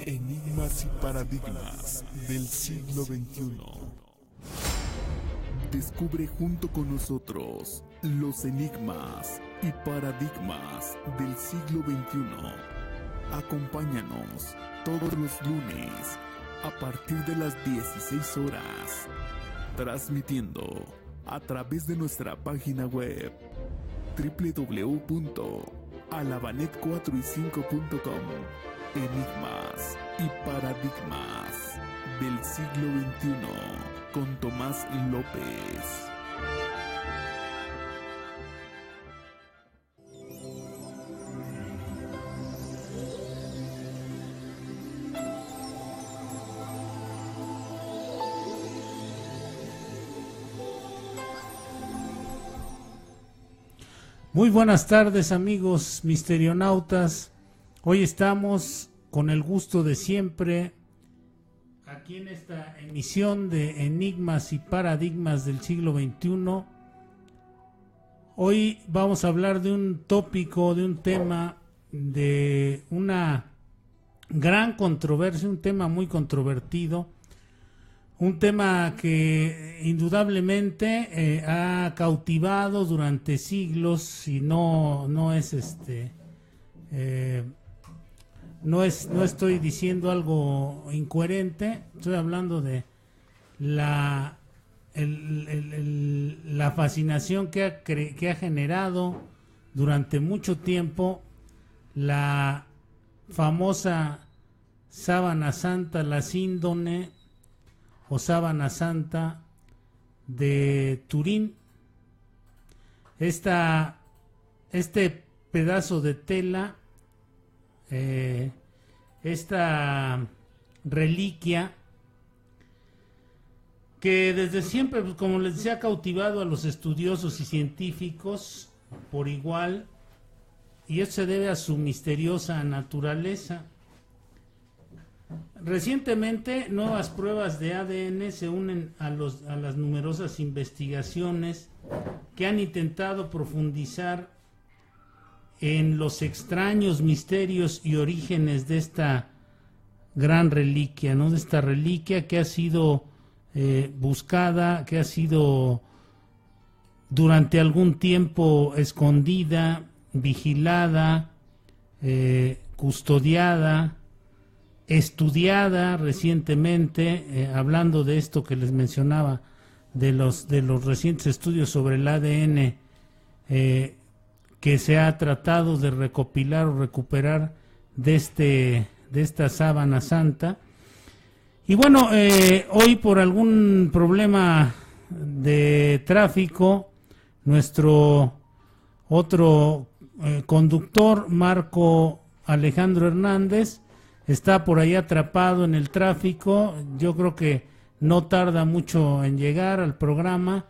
Enigmas y paradigmas del siglo XXI. Descubre junto con nosotros los enigmas y paradigmas del siglo XXI. Acompáñanos todos los lunes a partir de las 16 horas, transmitiendo a través de nuestra página web www.alabanet4y5.com. Enigmas y paradigmas del siglo XXI con Tomás López. Muy buenas tardes, amigos misterionautas. Hoy estamos con el gusto de siempre aquí en esta emisión de Enigmas y Paradigmas del siglo XXI. Hoy vamos a hablar de un tópico, de un tema, de una gran controversia, un tema muy controvertido, un tema que indudablemente ha cautivado durante siglos y no estoy diciendo algo incoherente, estoy hablando de la fascinación que ha generado durante mucho tiempo la famosa sábana santa, la síndone o sábana santa de Turín. Este pedazo de tela, esta reliquia que desde siempre, pues, como les decía, ha cautivado a los estudiosos y científicos por igual, y esto se debe a su misteriosa naturaleza. Recientemente, nuevas pruebas de ADN se unen a las numerosas investigaciones que han intentado profundizar en los extraños misterios y orígenes de esta gran reliquia, ¿no? De esta reliquia que ha sido buscada, que ha sido durante algún tiempo escondida, vigilada, custodiada, estudiada recientemente, hablando de esto que les mencionaba, de los recientes estudios sobre el ADN que se ha tratado de recopilar o recuperar de esta sábana santa. Y bueno, hoy por algún problema de tráfico, nuestro otro conductor, Marco Alejandro Hernández, está por ahí atrapado en el tráfico. Yo creo que no tarda mucho en llegar al programa,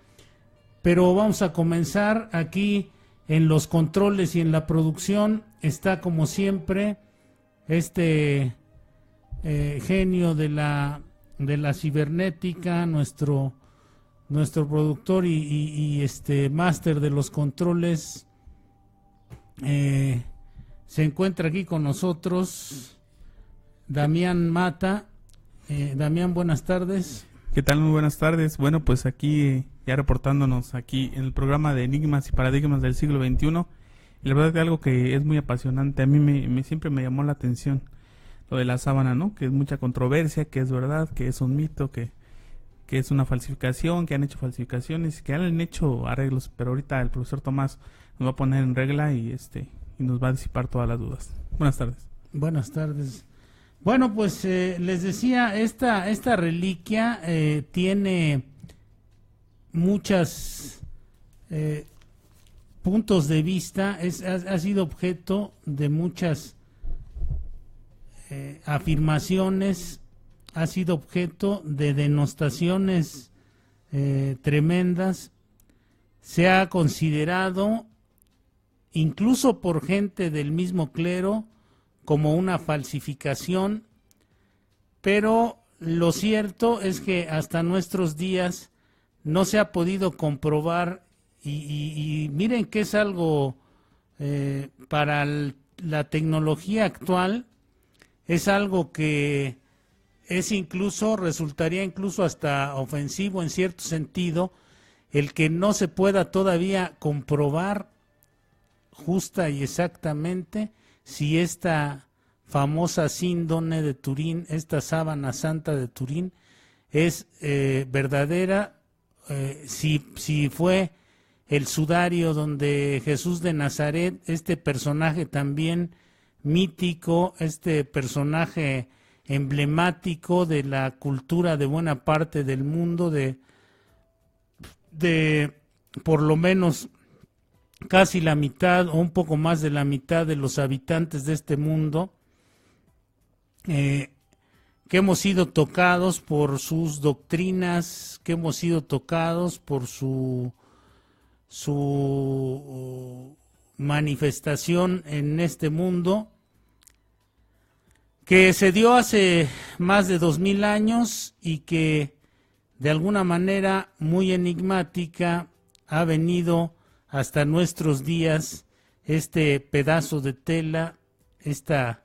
pero vamos a comenzar. Aquí en los controles y en la producción está, como siempre, este genio de la cibernética, nuestro productor y máster de los controles. Se encuentra aquí con nosotros Damián Mata. Damián, buenas tardes. ¿Qué tal? Muy buenas tardes. Bueno, pues aquí ya reportándonos aquí en el programa de Enigmas y Paradigmas del siglo XXI. Y la verdad es algo que es muy apasionante. A mí siempre me llamó la atención lo de la sábana, ¿no? Que es mucha controversia, que es verdad, que es un mito, que es una falsificación, que han hecho falsificaciones, que han hecho arreglos. Pero ahorita el profesor Tomás nos va a poner en regla y nos va a disipar todas las dudas. Buenas tardes. Buenas tardes. Bueno, pues les decía, esta reliquia tiene muchos puntos de vista, ha sido objeto de muchas afirmaciones, ha sido objeto de denostaciones tremendas, se ha considerado, incluso por gente del mismo clero, como una falsificación, pero lo cierto es que hasta nuestros días no se ha podido comprobar y miren que es algo para la tecnología actual es algo que es incluso, resultaría incluso hasta ofensivo en cierto sentido, el que no se pueda todavía comprobar justa y exactamente si esta famosa síndone de Turín, esta sábana santa de Turín, es verdadera, si fue el sudario donde Jesús de Nazaret, este personaje también mítico, este personaje emblemático de la cultura de buena parte del mundo, de por lo menos casi la mitad o un poco más de la mitad de los habitantes de este mundo, que hemos sido tocados por sus doctrinas, que hemos sido tocados por su manifestación en este mundo, que se dio hace más de 2000 años y que de alguna manera muy enigmática ha venido hasta nuestros días este pedazo de tela, esta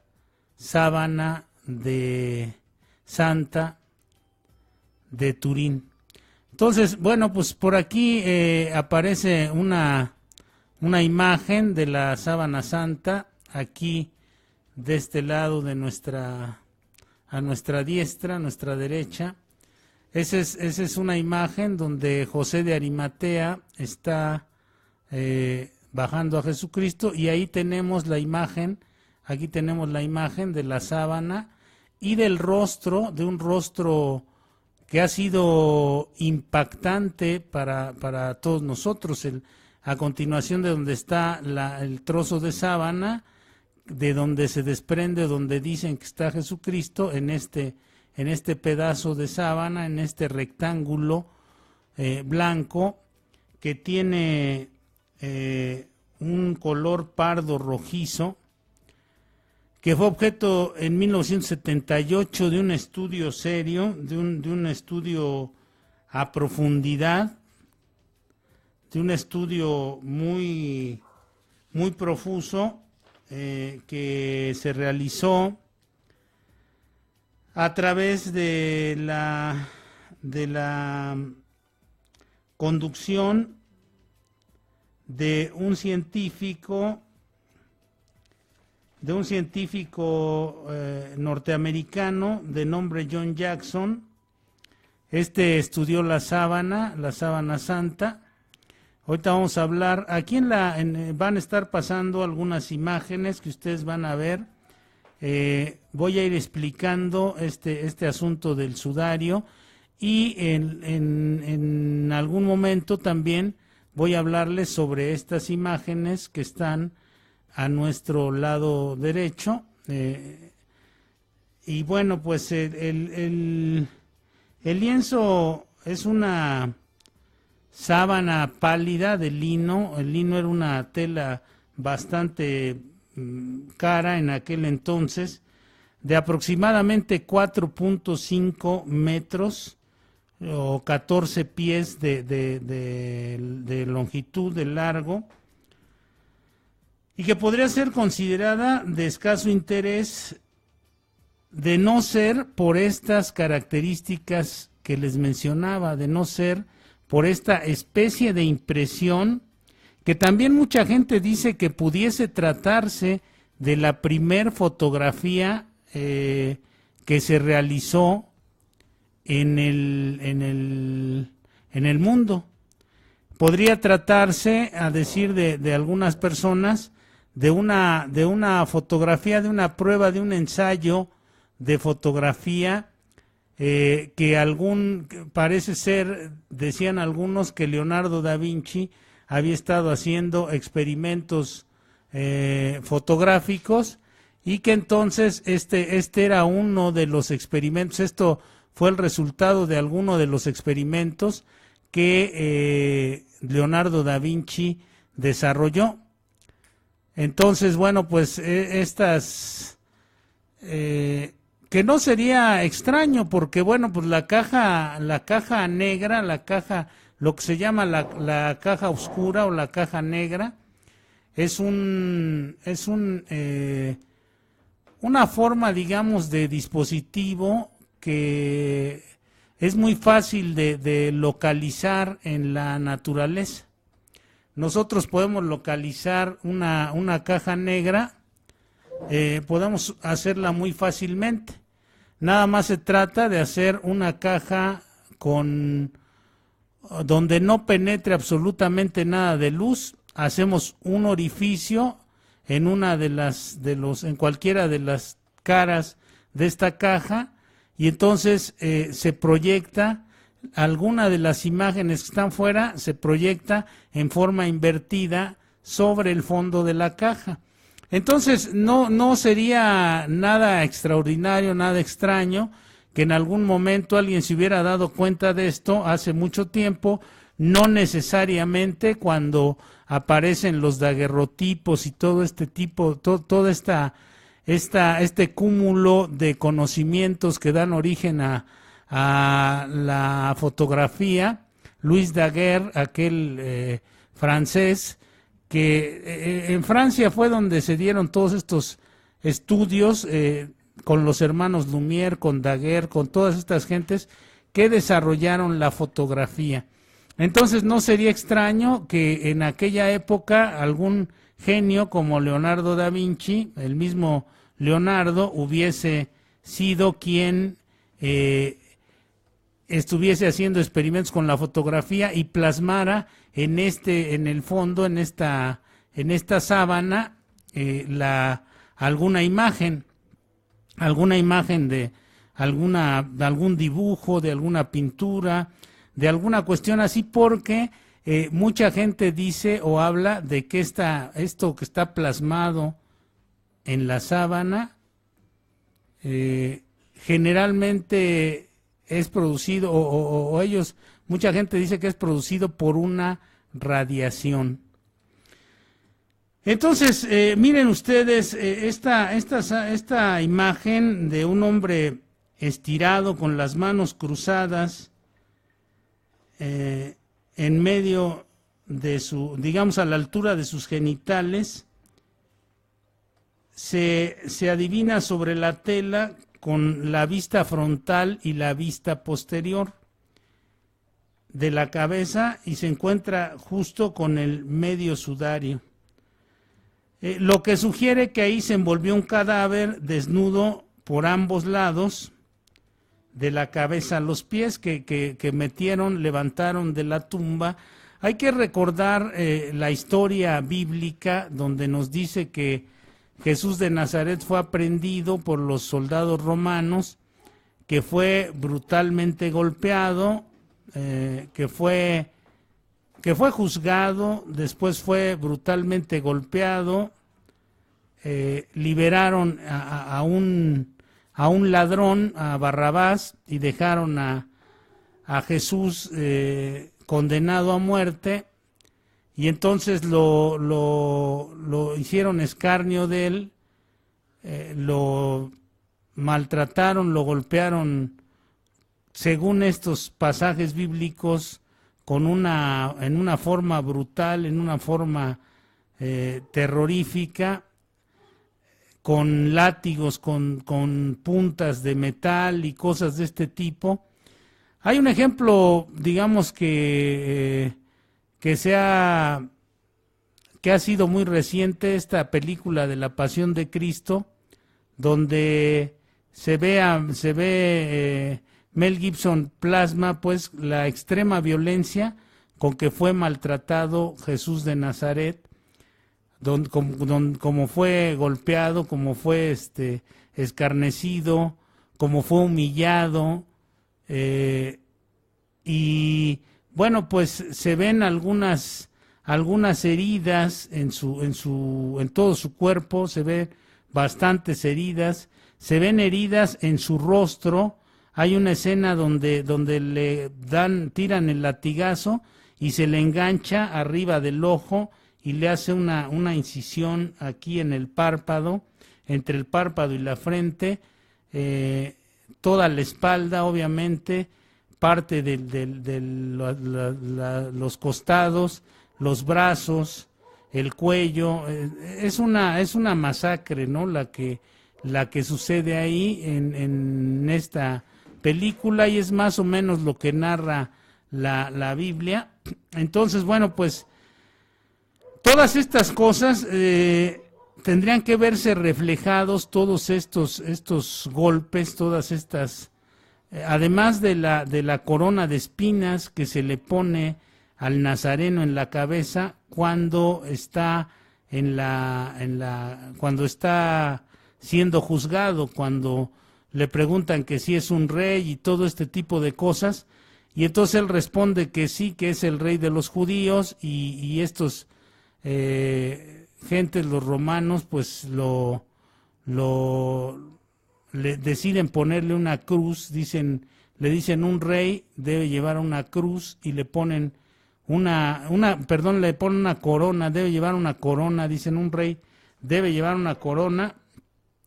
sábana de santa de Turín. Entonces, bueno, pues por aquí aparece una imagen de la sábana santa, aquí de este lado de a nuestra diestra, a nuestra derecha. Esa es una imagen donde José de Arimatea está bajando a Jesucristo, y ahí tenemos la imagen, aquí tenemos la imagen de la sábana y del rostro, de un rostro que ha sido impactante para todos nosotros. A continuación de donde está el trozo de sábana, de donde se desprende, donde dicen que está Jesucristo, en este pedazo de sábana, en este rectángulo blanco, que tiene un color pardo rojizo, que fue objeto en 1978 de un estudio serio, de un estudio a profundidad, de un estudio muy, muy profuso, que se realizó a través de la conducción de un científico norteamericano de nombre John Jackson. Este estudió la sábana santa. Ahorita vamos a hablar, aquí van a estar pasando algunas imágenes que ustedes van a ver. Voy a ir explicando este asunto del sudario, y en algún momento también voy a hablarles sobre estas imágenes que están a nuestro lado derecho. Y bueno, pues el lienzo es una sábana pálida de lino. El lino era una tela bastante cara en aquel entonces, de aproximadamente 4.5 metros o 14 pies de longitud, de largo, y que podría ser considerada de escaso interés de no ser por estas características que les mencionaba, de no ser por esta especie de impresión, que también mucha gente dice que pudiese tratarse de la primer fotografía que se realizó en el mundo. Podría tratarse, a decir de algunas personas, de una fotografía, de una prueba, de un ensayo de fotografía, parece ser, decían algunos, que Leonardo da Vinci había estado haciendo experimentos fotográficos, y que entonces este era uno de los experimentos, esto fue el resultado de alguno de los experimentos que Leonardo da Vinci desarrolló. Entonces, bueno, pues estas, que no sería extraño, porque bueno, pues la caja negra, lo que se llama la caja oscura o la caja negra, es una forma, digamos, de dispositivo que es muy fácil de localizar en la naturaleza. Nosotros podemos localizar una caja negra, podemos hacerla muy fácilmente. Nada más se trata de hacer una caja donde no penetre absolutamente nada de luz. Hacemos un orificio en en cualquiera de las caras de esta caja, y entonces se proyecta alguna de las imágenes que están fuera, se proyecta en forma invertida sobre el fondo de la caja. Entonces no sería nada extraordinario, nada extraño que en algún momento alguien se hubiera dado cuenta de esto hace mucho tiempo, no necesariamente cuando aparecen los daguerrotipos y todo este tipo, todo este cúmulo de conocimientos que dan origen a la fotografía. Louis Daguerre, aquel francés, que en Francia fue donde se dieron todos estos estudios con los hermanos Lumière, con Daguerre, con todas estas gentes que desarrollaron la fotografía. Entonces no sería extraño que en aquella época algún genio como Leonardo da Vinci, el mismo Leonardo, hubiese sido quien estuviese haciendo experimentos con la fotografía y plasmara en el fondo, en esta sábana, alguna imagen de algún dibujo, de alguna pintura, de alguna cuestión así, porque mucha gente dice o habla de que esto que está plasmado en la sábana generalmente es producido, mucha gente dice que es producido por una radiación. Entonces, miren ustedes, esta imagen de un hombre estirado con las manos cruzadas en medio de digamos a la altura de sus genitales, se adivina sobre la tela con la vista frontal y la vista posterior de la cabeza, y se encuentra justo con el medio sudario. Lo que sugiere que ahí se envolvió un cadáver desnudo por ambos lados, de la cabeza a los pies, que levantaron de la tumba. Hay que recordar la historia bíblica, donde nos dice que Jesús de Nazaret fue aprehendido por los soldados romanos, que fue brutalmente golpeado, que fue juzgado, después fue brutalmente golpeado, liberaron a un ladrón, a Barrabás, y dejaron a Jesús condenado a muerte, y entonces lo hicieron escarnio de él, lo maltrataron, lo golpearon, según estos pasajes bíblicos, en una forma brutal, en una forma terrorífica, con látigos, con puntas de metal y cosas de este tipo. Hay un ejemplo, digamos, que ha sido muy reciente, esta película de La Pasión de Cristo, donde se ve Mel Gibson plasma pues la extrema violencia con que fue maltratado Jesús de Nazaret, como fue golpeado, como fue escarnecido, como fue humillado, y bueno, pues se ven algunas heridas en todo su cuerpo, se ven bastantes heridas, se ven heridas en su rostro. Hay una escena donde le tiran el latigazo y se le engancha arriba del ojo y le hace una incisión aquí en el párpado, entre el párpado y la frente, toda la espalda, obviamente, parte de los costados, los brazos, el cuello. Es una masacre, ¿no? La que sucede ahí en esta película, y es más o menos lo que narra la Biblia. Entonces, bueno, pues todas estas cosas tendrían que verse reflejados, todos estos golpes, todas estas, además de la corona de espinas que se le pone al nazareno en la cabeza cuando está cuando está siendo juzgado, cuando le preguntan que si es un rey y todo este tipo de cosas, y entonces él responde que sí, que es el rey de los judíos, y estos gentes, los romanos, pues le deciden ponerle una cruz, le dicen un rey debe llevar una cruz, y le ponen le ponen una corona, debe llevar una corona, dicen un rey debe llevar una corona,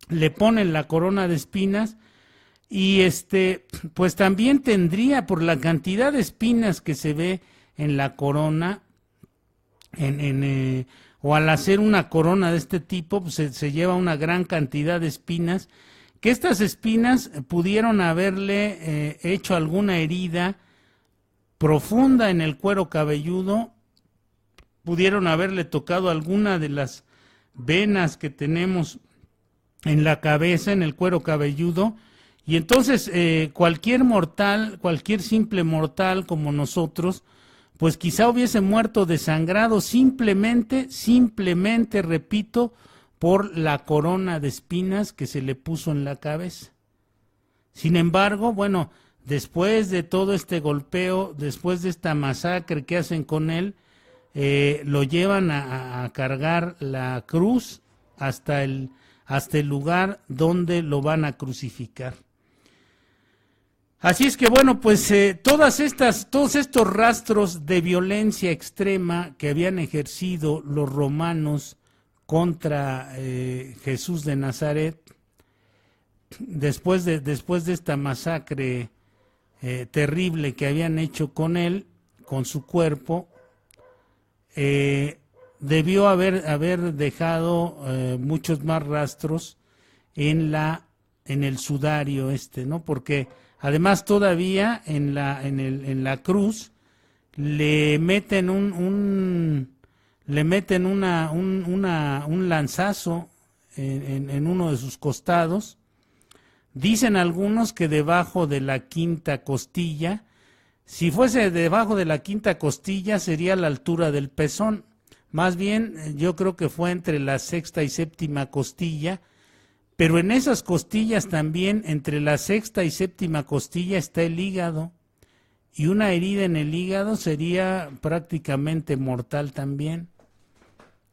le ponen la corona de espinas, y pues también tendría, por la cantidad de espinas que se ve en la corona, o al hacer una corona de este tipo, pues se lleva una gran cantidad de espinas, que estas espinas pudieron haberle hecho alguna herida profunda en el cuero cabelludo, pudieron haberle tocado alguna de las venas que tenemos en la cabeza, en el cuero cabelludo, y entonces cualquier simple mortal como nosotros, pues quizá hubiese muerto desangrado simplemente, repito, por la corona de espinas que se le puso en la cabeza. Sin embargo, bueno, después de todo este golpeo, después de esta masacre que hacen con él, lo llevan a cargar la cruz hasta el lugar donde lo van a crucificar. Así es que bueno, pues todos estos rastros de violencia extrema que habían ejercido los romanos contra Jesús de Nazaret, después de esta masacre terrible que habían hecho con él, con su cuerpo, debió haber dejado muchos más rastros en el sudario ¿no? Porque además todavía en la cruz le meten un lanzazo en uno de sus costados. Dicen algunos que debajo de la quinta costilla. Si fuese debajo de la quinta costilla sería a la altura del pezón. Más bien yo creo que fue entre la sexta y séptima costilla, pero en esas costillas también, entre la sexta y séptima costilla, está el hígado, y una herida en el hígado sería prácticamente mortal también.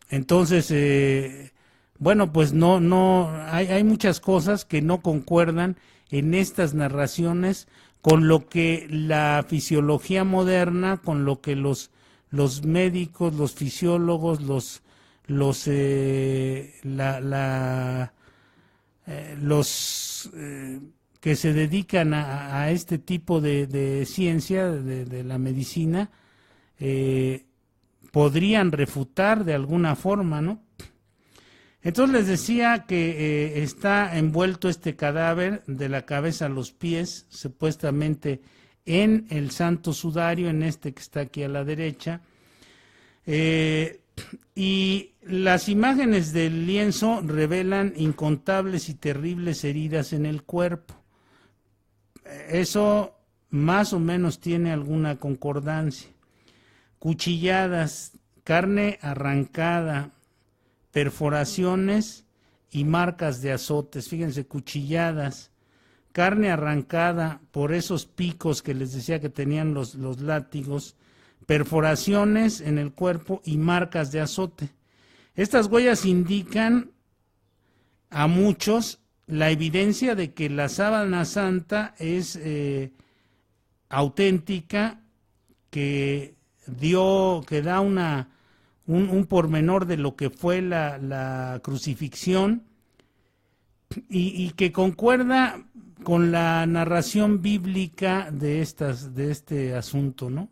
Entonces, bueno, pues hay muchas cosas que no concuerdan en estas narraciones con lo que la fisiología moderna, con lo que los médicos, los fisiólogos, los que se dedican a este tipo de ciencia, de la medicina, podrían refutar de alguna forma, ¿no? Entonces les decía que está envuelto este cadáver de la cabeza a los pies, supuestamente en el Santo Sudario, en que está aquí a la derecha, y las imágenes del lienzo revelan incontables y terribles heridas en el cuerpo. Eso más o menos tiene alguna concordancia. Cuchilladas, carne arrancada, perforaciones y marcas de azotes. Fíjense, cuchilladas, carne arrancada por esos picos que les decía que tenían los látigos, perforaciones en el cuerpo y marcas de azote. Estas huellas indican a muchos la evidencia de que la sábana santa es auténtica, que da un pormenor de lo que fue la crucifixión, y que concuerda con la narración bíblica de este asunto, ¿no?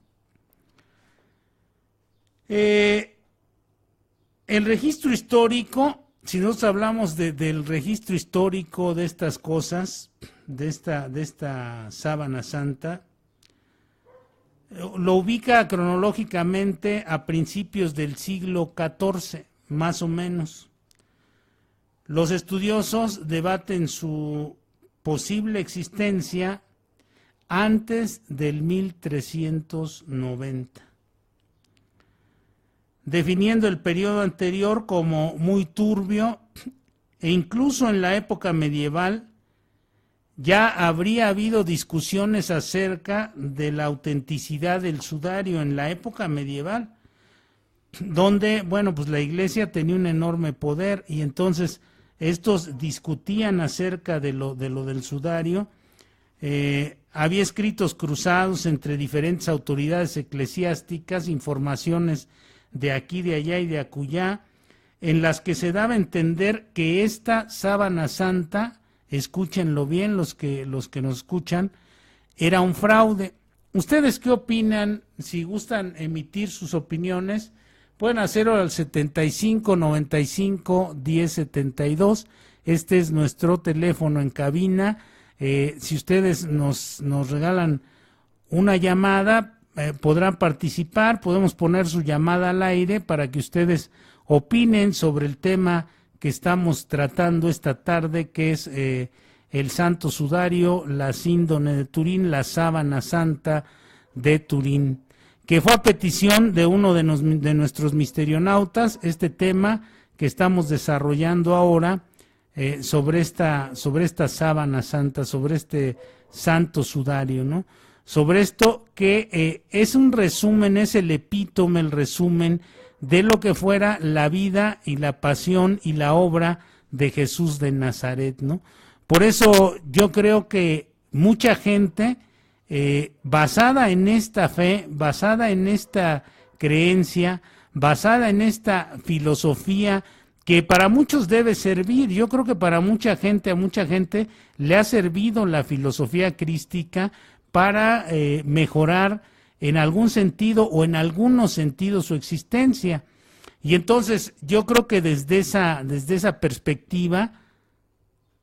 el registro histórico, si nosotros hablamos del registro histórico de estas cosas, de esta sábana santa, lo ubica cronológicamente a principios del siglo XIV, más o menos. Los estudiosos debaten su posible existencia antes del 1390, definiendo el periodo anterior como muy turbio, e incluso en la época medieval ya habría habido discusiones acerca de la autenticidad del sudario en la época medieval, donde, bueno, pues la Iglesia tenía un enorme poder y entonces estos discutían acerca de lo del sudario. Había escritos cruzados entre diferentes autoridades eclesiásticas, informaciones de aquí, de allá y de acullá, en las que se daba a entender que esta sábana santa, escúchenlo bien los que nos escuchan, era un fraude. ¿Ustedes qué opinan? Si gustan emitir sus opiniones, pueden hacerlo al 75 95 10 72. Este es nuestro teléfono en cabina. Si ustedes nos regalan una llamada, podrán participar, podemos poner su llamada al aire para que ustedes opinen sobre el tema que estamos tratando esta tarde, que es el Santo Sudario, la síndone de Turín, la sábana santa de Turín, que fue a petición de uno de nuestros misterionautas, este tema que estamos desarrollando ahora, sobre esta sábana santa, sobre este Santo Sudario, ¿no? Sobre esto que es un resumen, es el epítome, el resumen de lo que fuera la vida y la pasión y la obra de Jesús de Nazaret, ¿no? Por eso yo creo que mucha gente, basada en esta fe, basada en esta creencia, basada en esta filosofía que para muchos debe servir, yo creo que a mucha gente le ha servido la filosofía crística para mejorar en algún sentido o en algunos sentidos su existencia. Y entonces yo creo que desde esa perspectiva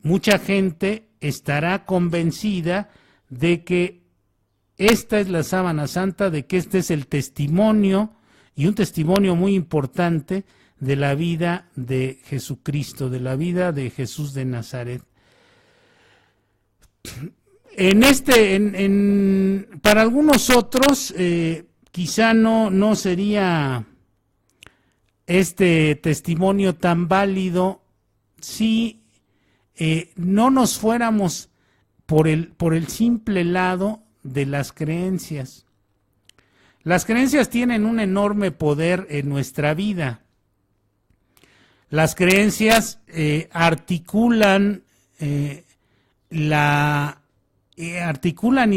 mucha gente estará convencida de que esta es la sábana santa, de que este es el testimonio, y un testimonio muy importante, de la vida de Jesucristo, de la vida de Jesús de Nazaret. Para algunos otros, quizá no sería este testimonio tan válido si no nos fuéramos por el simple lado de las creencias. Las creencias tienen un enorme poder en nuestra vida. Las creencias articulan y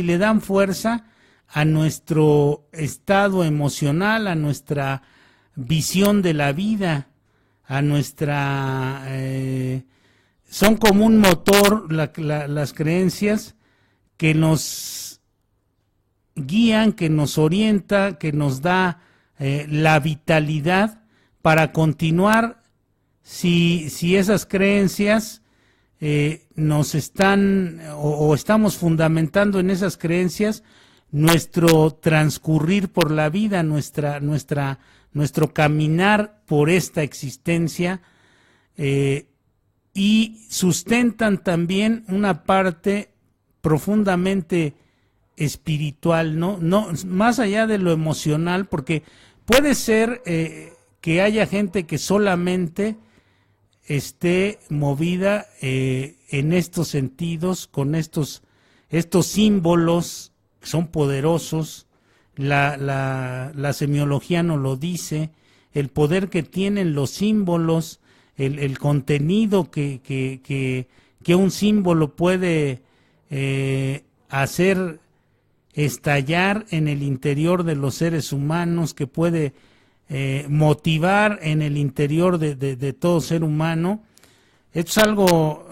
le dan fuerza a nuestro estado emocional, a nuestra visión de la vida, a nuestra... son como un motor las creencias que nos guían, que nos orienta, que nos da la vitalidad para continuar. Si esas creencias nos están o estamos fundamentando en esas creencias nuestro transcurrir por la vida, nuestro caminar por esta existencia, y sustentan también una parte profundamente espiritual, ¿no? Más allá de lo emocional, porque puede ser que haya gente que solamente esté movida en estos sentidos, con estos símbolos que son poderosos. La semiología nos lo dice, el poder que tienen los símbolos, el contenido que un símbolo puede hacer estallar en el interior de los seres humanos, que puede motivar en el interior de todo ser humano. Esto es algo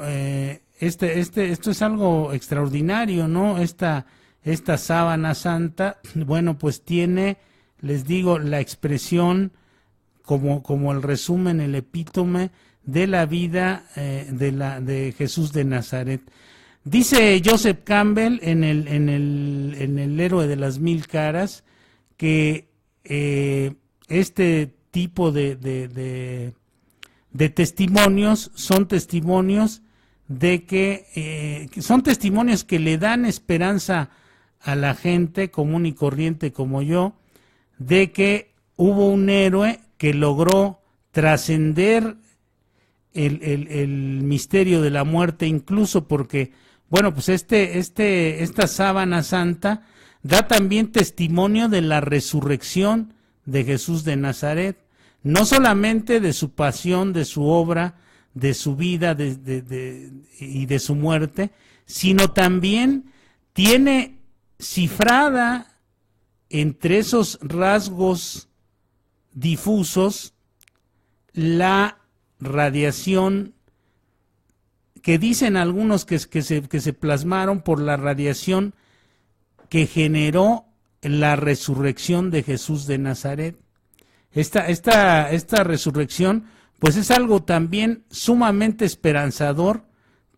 esto es algo extraordinario, ¿no? Esta sábana santa, bueno, pues tiene, les digo, la expresión como el resumen, el epítome de la vida de Jesús de Nazaret. Dice Joseph Campbell en el Héroe de las Mil Caras que este tipo de testimonios son testimonios son testimonios que le dan esperanza a la gente común y corriente como yo, de que hubo un héroe que logró trascender el misterio de la muerte, incluso porque, bueno, pues esta sábana santa da también testimonio de la resurrección de Jesús de Nazaret, no solamente de su pasión, de su obra, de su vida y de su muerte, sino también tiene cifrada entre esos rasgos difusos la radiación que dicen algunos que se plasmaron por la radiación que generó la resurrección de Jesús de Nazaret. Esta resurrección pues es algo también sumamente esperanzador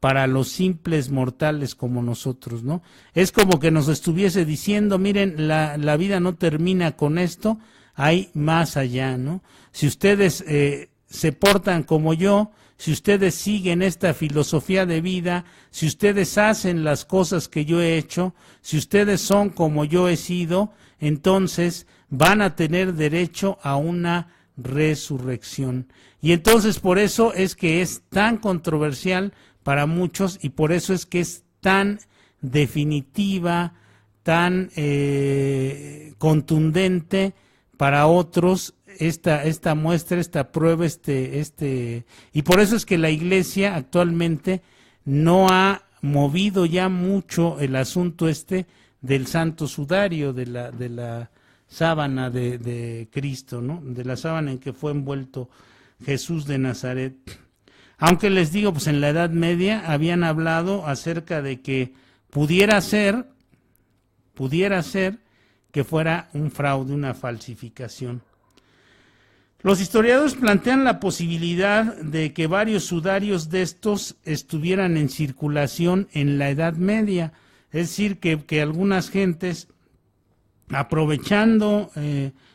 para los simples mortales como nosotros, ¿no? Es como que nos estuviese diciendo, miren, la vida no termina con esto, hay más allá, ¿no? Si ustedes se portan como yo, si ustedes siguen esta filosofía de vida, si ustedes hacen las cosas que yo he hecho, si ustedes son como yo he sido, entonces van a tener derecho a una resurrección. Y entonces por eso es que es tan controversial para muchos y por eso es que es tan definitiva, tan contundente para otros esta muestra, esta prueba, y por eso es que la Iglesia actualmente no ha movido ya mucho el asunto del santo sudario, de la sábana de Cristo, ¿no? De la sábana en que fue envuelto Jesús de Nazaret. Aunque les digo, pues en la Edad Media habían hablado acerca de que pudiera ser que fuera un fraude, una falsificación. Los historiadores plantean la posibilidad de que varios sudarios de estos estuvieran en circulación en la Edad Media, es decir, que algunas gentes, aprovechando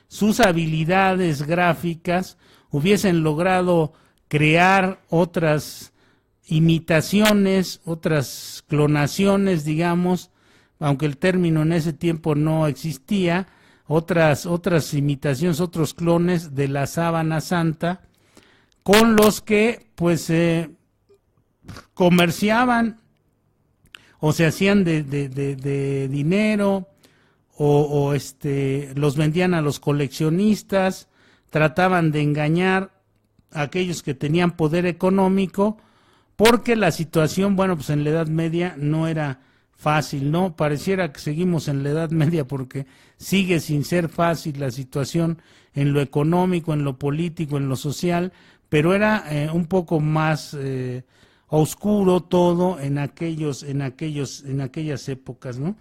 sus habilidades gráficas, hubiesen logrado crear otras imitaciones, otras clonaciones, digamos, aunque el término en ese tiempo no existía, otras imitaciones, otros clones de la sábana santa, con los que pues comerciaban o se hacían de dinero o los vendían a los coleccionistas, trataban de engañar a aquellos que tenían poder económico, porque la situación, bueno, pues en la Edad Media no era fácil, ¿no? Pareciera que seguimos en la Edad Media porque sigue sin ser fácil la situación en lo económico, en lo político, en lo social, pero era un poco más oscuro todo en aquellas épocas, ¿no?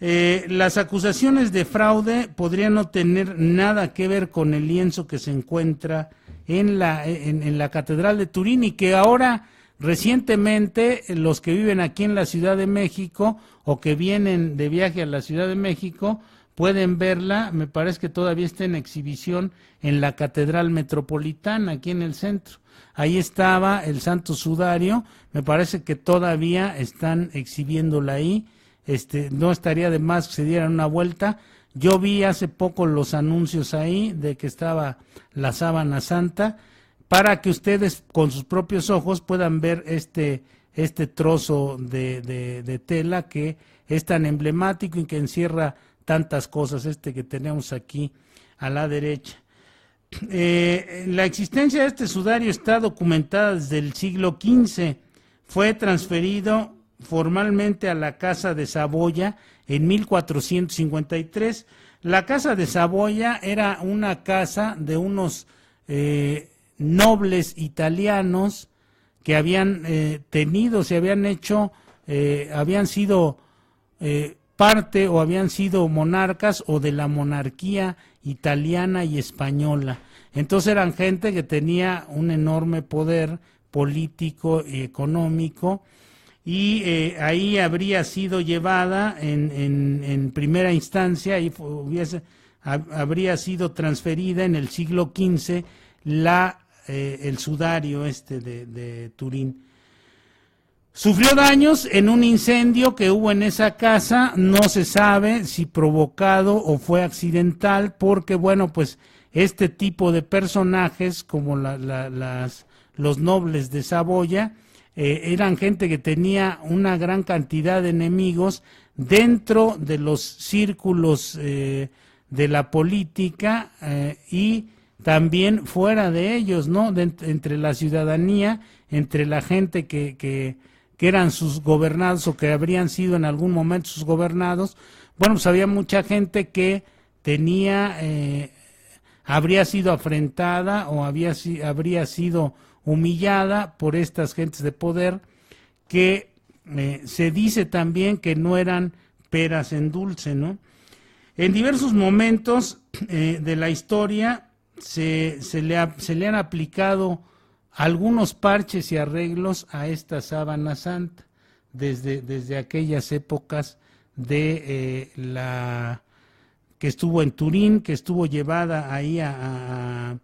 Las acusaciones de fraude podrían no tener nada que ver con el lienzo que se encuentra en la Catedral de Turín y que ahora recientemente los que viven aquí en la Ciudad de México o que vienen de viaje a la Ciudad de México pueden verla. Me parece que todavía está en exhibición en la Catedral Metropolitana, aquí en el centro. Ahí estaba el Santo Sudario, me parece que todavía están exhibiéndola ahí. No estaría de más que se dieran una vuelta. Yo vi hace poco los anuncios ahí de que estaba la sábana santa, para que ustedes con sus propios ojos puedan ver este trozo de tela que es tan emblemático y que encierra tantas cosas, que tenemos aquí a la derecha. La existencia de este sudario está documentada desde el siglo XV. Fue transferido formalmente a la Casa de Saboya en 1453. La Casa de Saboya era una casa de unos nobles italianos que habían habían sido parte o habían sido monarcas o de la monarquía italiana y española. Entonces eran gente que tenía un enorme poder político y económico, y ahí habría sido llevada en primera instancia, y habría sido transferida en el siglo XV el sudario de Turín. Sufrió daños en un incendio que hubo en esa casa, no se sabe si provocado o fue accidental, porque bueno, pues este tipo de personajes como los nobles de Saboya eran gente que tenía una gran cantidad de enemigos dentro de los círculos de la política y también fuera de ellos, ¿no? Entre la ciudadanía, entre la gente que eran sus gobernados o que habrían sido en algún momento sus gobernados. Bueno, pues había mucha gente que habría sido afrentada o habría sido humillada por estas gentes de poder, que se dice también que no eran peras en dulce, ¿no? En diversos momentos de la historia se le han aplicado algunos parches y arreglos a esta sábana santa desde aquellas épocas de que estuvo en Turín, que estuvo llevada ahí a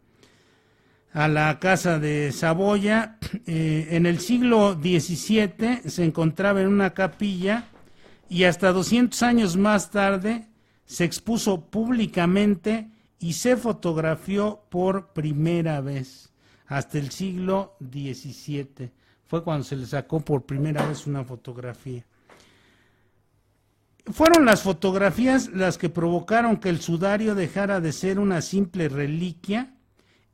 la casa de Saboya. En el siglo XVII se encontraba en una capilla y hasta 200 años más tarde se expuso públicamente y se fotografió por primera vez. Hasta el siglo XVII fue cuando se le sacó por primera vez una fotografía. Fueron las fotografías las que provocaron que el sudario dejara de ser una simple reliquia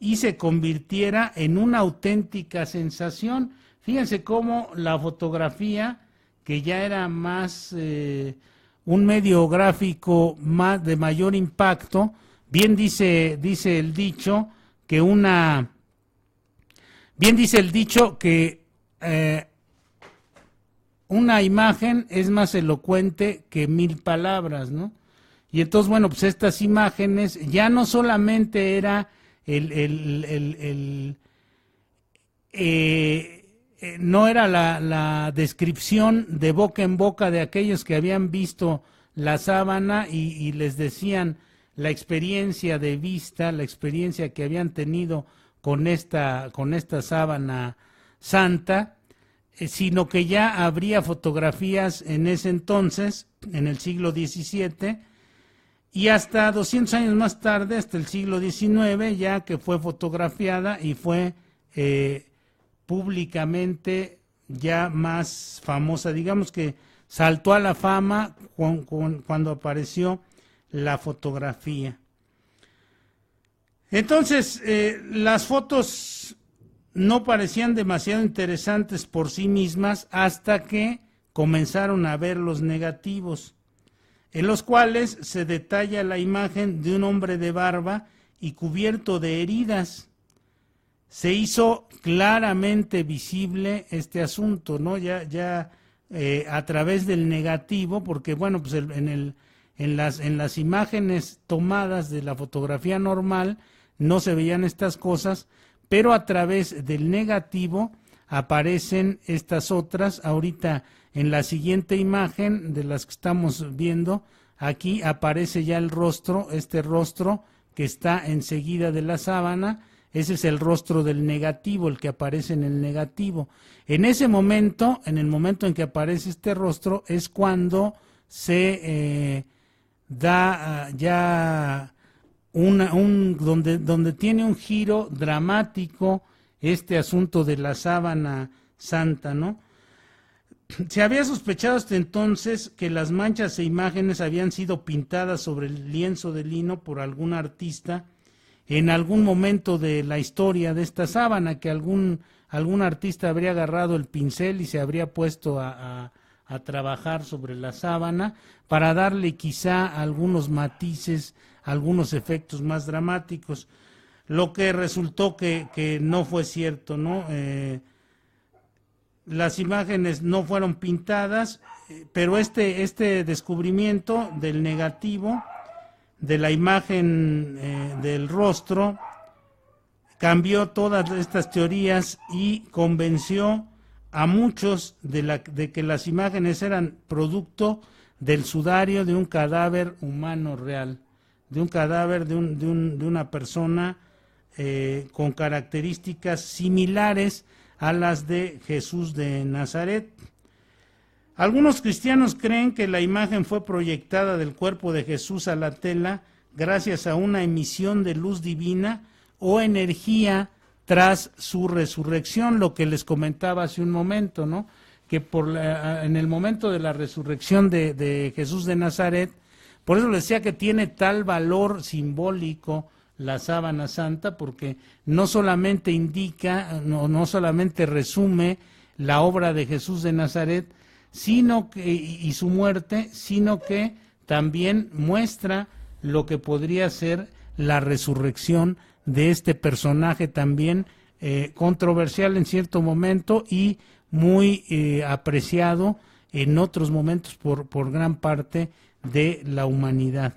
y se convirtiera en una auténtica sensación. Fíjense cómo la fotografía, que ya era más un medio gráfico de mayor impacto, bien dice el dicho que una imagen es más elocuente que 1000 palabras, ¿no? Y entonces, bueno, pues estas imágenes ya no solamente era no era la descripción de boca en boca de aquellos que habían visto la sábana y les decían la experiencia de vista, la experiencia que habían tenido con esta sábana santa, sino que ya habría fotografías en ese entonces, en el siglo XVII, y hasta 200 años más tarde, hasta el siglo XIX, ya que fue fotografiada y fue públicamente ya más famosa. Digamos que saltó a la fama cuando apareció la fotografía. Entonces, las fotos no parecían demasiado interesantes por sí mismas hasta que comenzaron a ver los negativos, en los cuales se detalla la imagen de un hombre de barba y cubierto de heridas. Se hizo claramente visible este asunto, ¿no? Ya a través del negativo, porque bueno, pues en las imágenes tomadas de la fotografía normal no se veían estas cosas, pero a través del negativo aparecen estas otras. Ahorita en la siguiente imagen de las que estamos viendo, aquí aparece ya el rostro, este rostro que está enseguida de la sábana. Ese es el rostro del negativo, el que aparece en el negativo. En ese momento, en el momento en que aparece este rostro, es cuando se da ya donde tiene un giro dramático este asunto de la sábana santa, ¿no? Se había sospechado hasta entonces que las manchas e imágenes habían sido pintadas sobre el lienzo de lino por algún artista en algún momento de la historia de esta sábana, que algún artista habría agarrado el pincel y se habría puesto a trabajar sobre la sábana para darle quizá algunos matices, algunos efectos más dramáticos, lo que resultó que no fue cierto, ¿no? Las imágenes no fueron pintadas, pero este descubrimiento del negativo, de la imagen del rostro, cambió todas estas teorías y convenció a muchos de que las imágenes eran producto del sudario de un cadáver humano real, de un cadáver de una persona con características similares a las de Jesús de Nazaret. Algunos cristianos creen que la imagen fue proyectada del cuerpo de Jesús a la tela gracias a una emisión de luz divina o energía tras su resurrección, lo que les comentaba hace un momento, ¿no? Que en el momento de la resurrección de Jesús de Nazaret, por eso les decía que tiene tal valor simbólico la sábana santa, porque no solamente indica, no solamente resume la obra de Jesús de Nazaret, sino que, y su muerte, sino que también muestra lo que podría ser la resurrección de este personaje también controversial en cierto momento y muy apreciado en otros momentos por gran parte de la humanidad.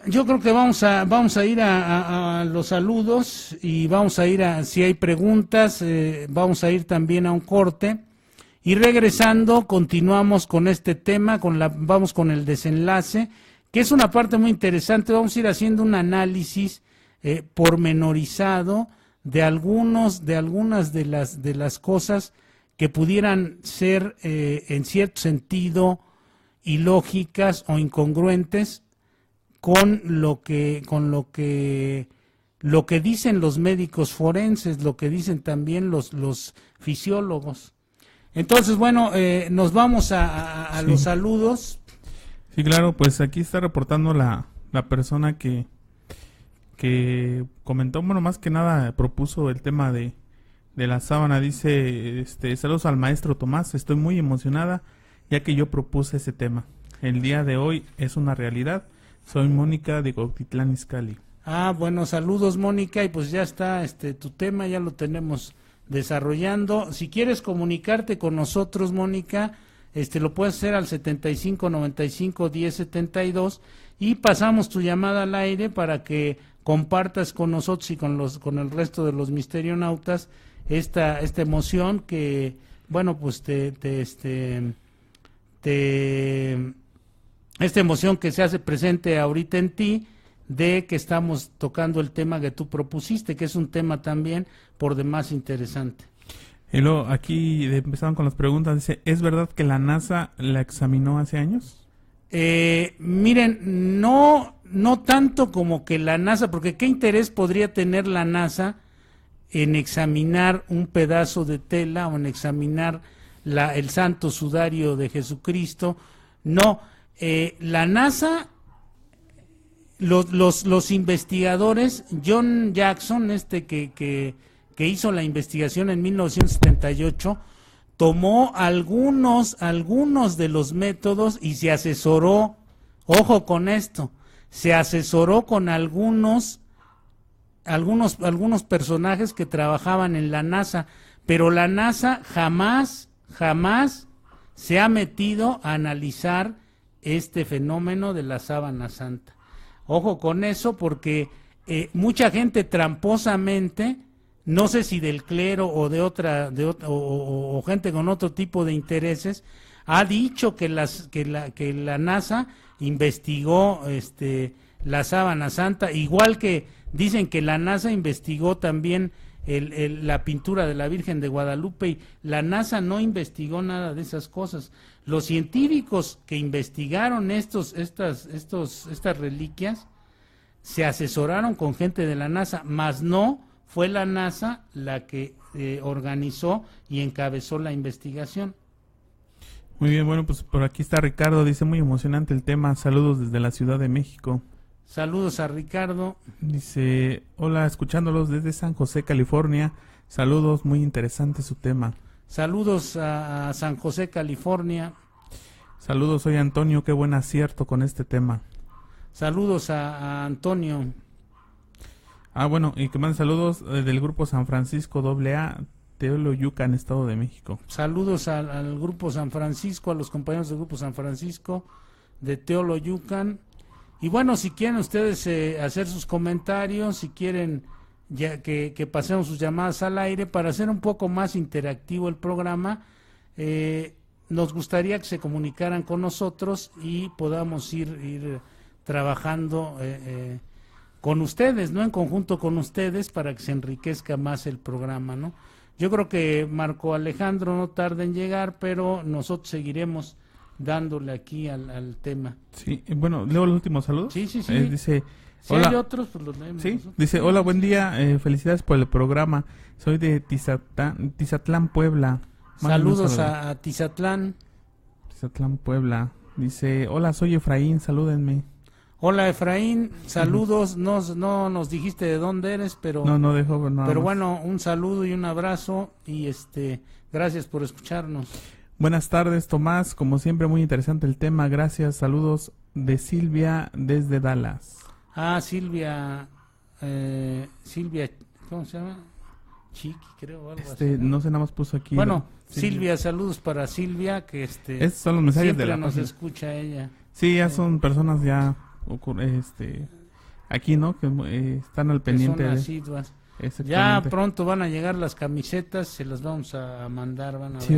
Yo creo que vamos a ir a los saludos y vamos a ir si hay preguntas, vamos a ir también a un corte y regresando continuamos con este tema, vamos con el desenlace, que es una parte muy interesante. Vamos a ir haciendo un análisis pormenorizado de algunas de las cosas que pudieran ser en cierto sentido ilógicas o incongruentes con lo que dicen los médicos forenses, lo que dicen también los fisiólogos. Entonces, bueno, nos vamos a Sí. los saludos. Sí, claro, pues aquí está reportando la persona que comentó, bueno, más que nada propuso el tema de la sábana. Dice, saludos al maestro Tomás, estoy muy emocionada ya que yo propuse ese tema. El día de hoy es una realidad. Soy Mónica de Cuautitlán Izcalli. Bueno, saludos Mónica, y pues ya está tu tema, ya lo tenemos desarrollando. Si quieres comunicarte con nosotros, Mónica, lo puedes hacer al 75 95 10 72 y pasamos tu llamada al aire para que compartas con nosotros y con el resto de los misterionautas esta emoción que, bueno, pues esta emoción que se hace presente ahorita en ti, de que estamos tocando el tema que tú propusiste, que es un tema también por demás interesante. Y luego aquí empezaron con las preguntas. Dice, ¿es verdad que la NASA la examinó hace años? Miren, no tanto como que la NASA, porque ¿qué interés podría tener la NASA en examinar un pedazo de tela o en examinar el santo sudario de Jesucristo? No, la NASA, los investigadores, John Jackson, que hizo la investigación en 1978, tomó algunos de los métodos y se asesoró, ojo con esto, se asesoró con algunos personajes que trabajaban en la NASA, pero la NASA jamás se ha metido a analizar este fenómeno de la sábana santa. Ojo con eso, porque mucha gente tramposamente, no sé si del clero o o gente con otro tipo de intereses, ha dicho que la NASA investigó la sábana santa, igual que dicen que la NASA investigó también la pintura de la Virgen de Guadalupe, y la NASA no investigó nada de esas cosas. Los científicos que investigaron estas reliquias se asesoraron con gente de la NASA, mas no fue la NASA la que organizó y encabezó la investigación. Muy bien, bueno, pues por aquí está Ricardo, dice, muy emocionante el tema, saludos desde la Ciudad de México. Saludos a Ricardo. Dice, hola, escuchándolos desde San José, California, saludos, muy interesante su tema. Saludos a San José, California. Saludos, soy Antonio, qué buen acierto con este tema. Saludos a Antonio. Bueno, y que manden saludos del grupo San Francisco AA, Teoloyucan, Estado de México. Saludos al grupo San Francisco, a los compañeros del grupo San Francisco de Teoloyucan. Y bueno, si quieren ustedes hacer sus comentarios, si quieren ya que pasemos sus llamadas al aire para hacer un poco más interactivo el programa, nos gustaría que se comunicaran con nosotros y podamos ir trabajando con ustedes, ¿no? En conjunto con ustedes para que se enriquezca más el programa, ¿no? Yo creo que Marco Alejandro no tarda en llegar, pero nosotros seguiremos dándole aquí al tema. Sí, bueno, leo el último saludo. Sí. Dice, Si hola. hay otros, pues los leemos. Sí, nosotros. dice, hola, buen día, felicidades por el programa. Soy de Tizatlán, Puebla. Saludos a Tizatlán. Tizatlán, Puebla. Dice, hola, soy Efraín, salúdenme. Hola Efraín, saludos. No nos dijiste de dónde eres, pero No dejó nada pero más. bueno, un saludo y un abrazo y gracias por escucharnos. Buenas tardes, Tomás. Como siempre, muy interesante el tema. Gracias. Saludos de Silvia desde Dallas. Silvia, ¿cómo se llama? Chiqui, creo, algo así. No sé, nada más puso aquí. Bueno, Silvia, saludos para Silvia, que Esos son los mensajes siempre de la nos página. escucha ella. Sí, ya son personas ya aquí, ¿no? Que están al pendiente. Que son asiduas. Ya Exactamente. pronto van a llegar las camisetas, se las vamos a mandar, van a ver. Sí,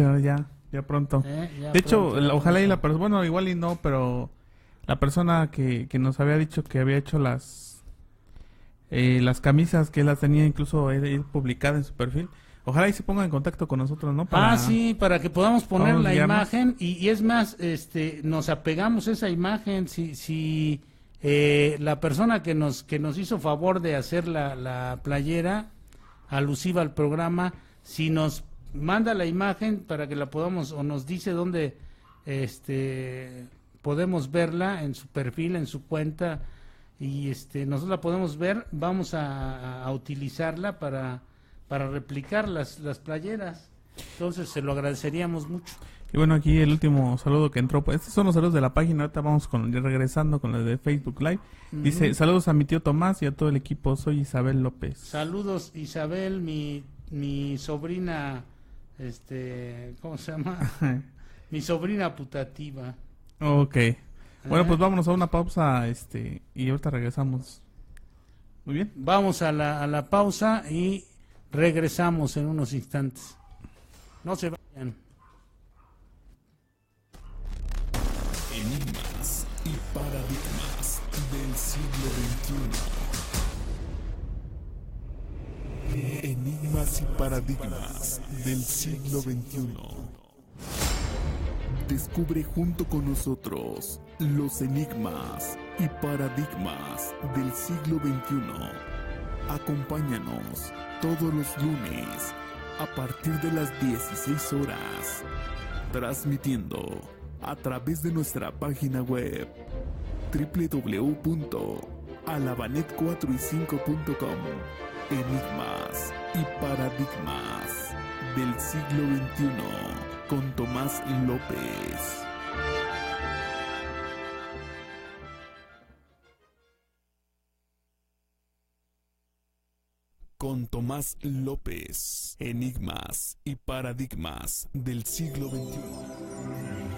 ya pronto. Ya De hecho, pronto, ojalá y la persona, bueno, igual y no, pero la persona que nos había dicho que había hecho las camisas, que él las tenía incluso publicadas en su perfil, ojalá y se ponga en contacto con nosotros, ¿no? Sí, para que podamos poner Vamos, la guiarnos. imagen y es más, nos apegamos a esa imagen. Si la persona que nos hizo favor de hacer la playera alusiva al programa, si nos manda la imagen para que la podamos, o nos dice dónde podemos verla en su perfil, en su cuenta, y nosotros la podemos ver, vamos a utilizarla para replicar las playeras. Entonces se lo agradeceríamos mucho. Y bueno, aquí el último saludo que entró, pues, estos son los saludos de la página, ahorita vamos regresando con el de Facebook Live. Dice, saludos a mi tío Tomás y a todo el equipo, soy Isabel López. Saludos Isabel, mi sobrina, ¿cómo se llama? Mi sobrina putativa. Ok. Bueno, pues vámonos a una pausa, y ahorita regresamos. Muy bien. Vamos a la pausa y regresamos en unos instantes. No se vayan. Enigmas y paradigmas del siglo XXI. Enigmas y paradigmas del siglo XXI. Descubre junto con nosotros los enigmas y paradigmas del siglo XXI. Acompáñanos todos los lunes a partir de las 16 horas, transmitiendo a través de nuestra página web www.alabanet4y5.com. Enigmas y paradigmas del siglo XXI con Tomás López. Con Tomás López, enigmas y paradigmas del siglo XXI.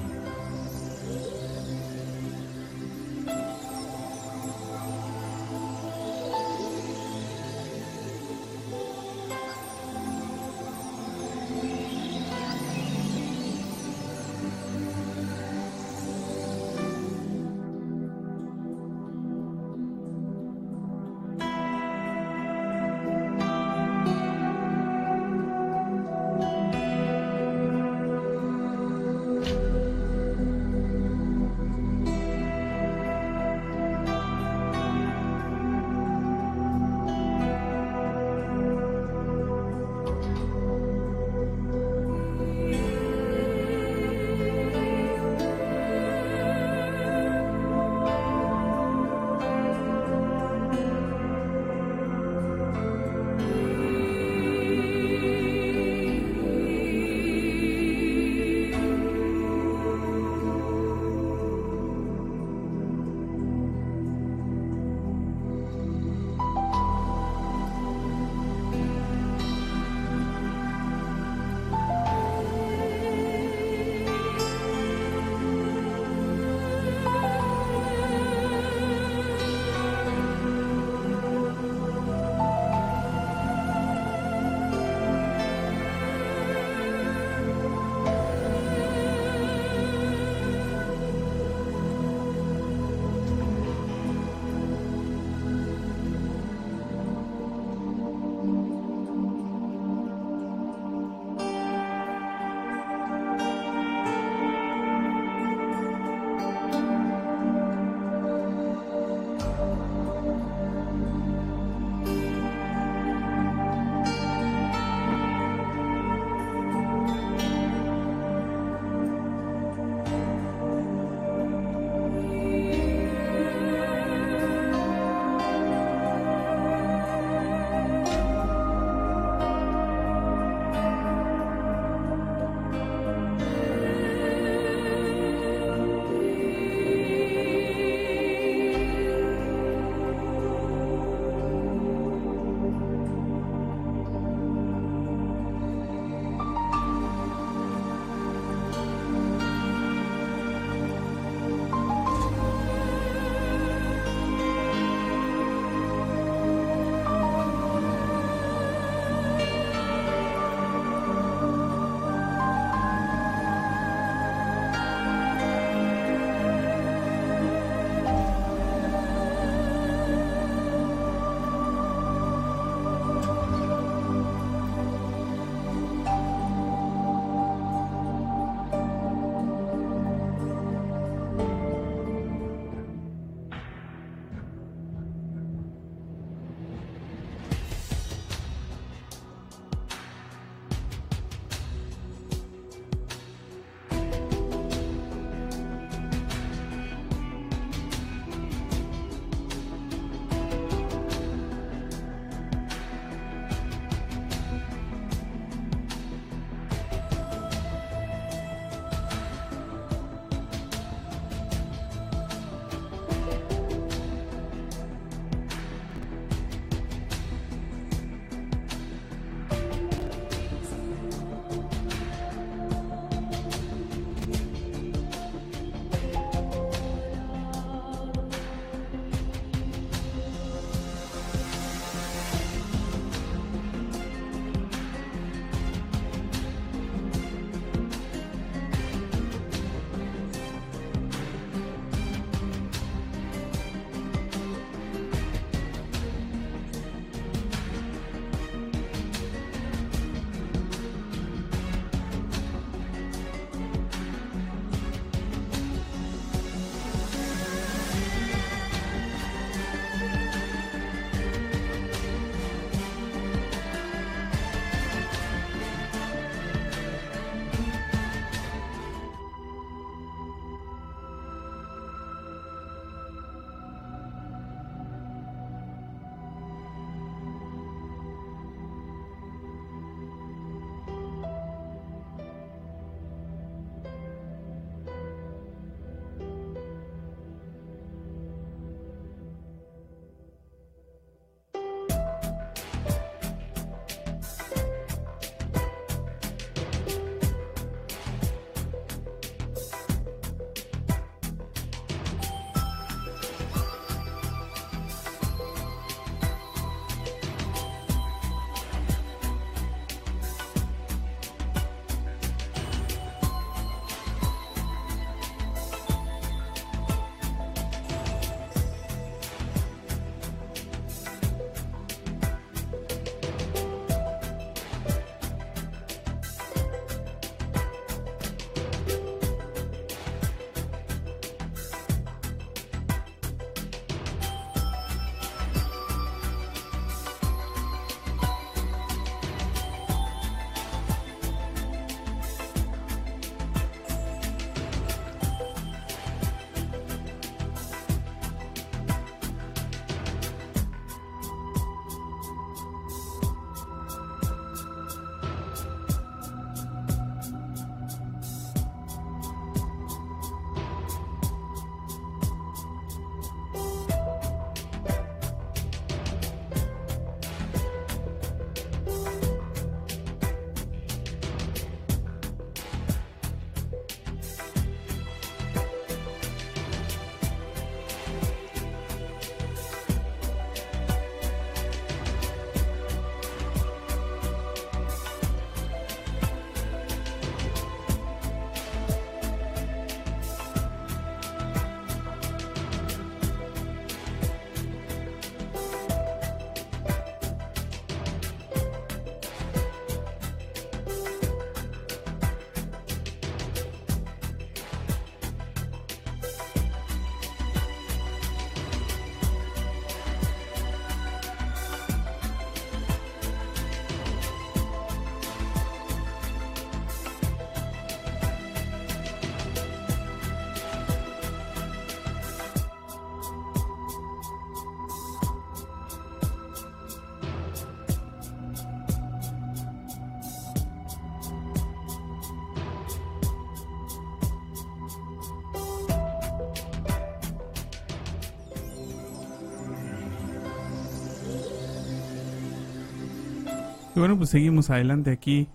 Y bueno, pues seguimos adelante aquí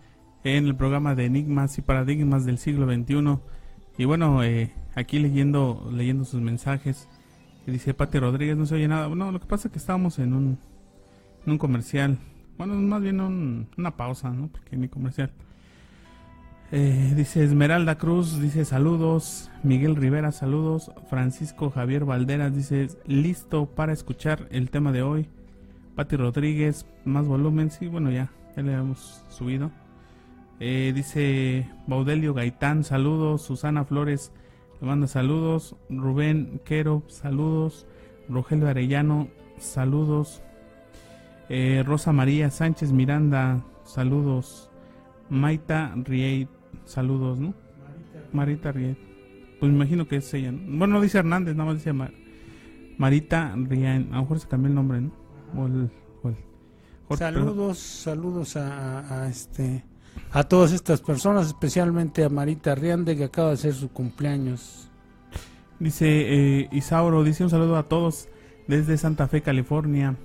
en el programa de Enigmas y Paradigmas del siglo XXI. Y bueno, aquí leyendo sus mensajes. Y dice Pati Rodríguez, no se oye nada. No, lo que pasa es que estábamos en un comercial. Bueno, más bien una pausa, ¿no? Porque ni comercial. Dice Esmeralda Cruz, dice saludos. Miguel Rivera, saludos. Francisco Javier Valderas dice listo para escuchar el tema de hoy. Pati Rodríguez, más volumen. Sí, bueno, ya le hemos subido. Dice Baudelio Gaitán, saludos. Susana Flores le manda saludos. Rubén Quero, saludos. Rogelio Arellano, saludos. Rosa María Sánchez Miranda, saludos. Maita Riet, saludos, ¿no? Marita Riet. Pues me imagino que es ella, ¿no? Bueno, no dice Hernández, nada más dice Marita Riet. A lo mejor se cambió el nombre, ¿no? Saludos a todas estas personas, especialmente a Marita Riande, que acaba de hacer su cumpleaños. Dice Isauro, dice un saludo a todos desde Santa Fe, California.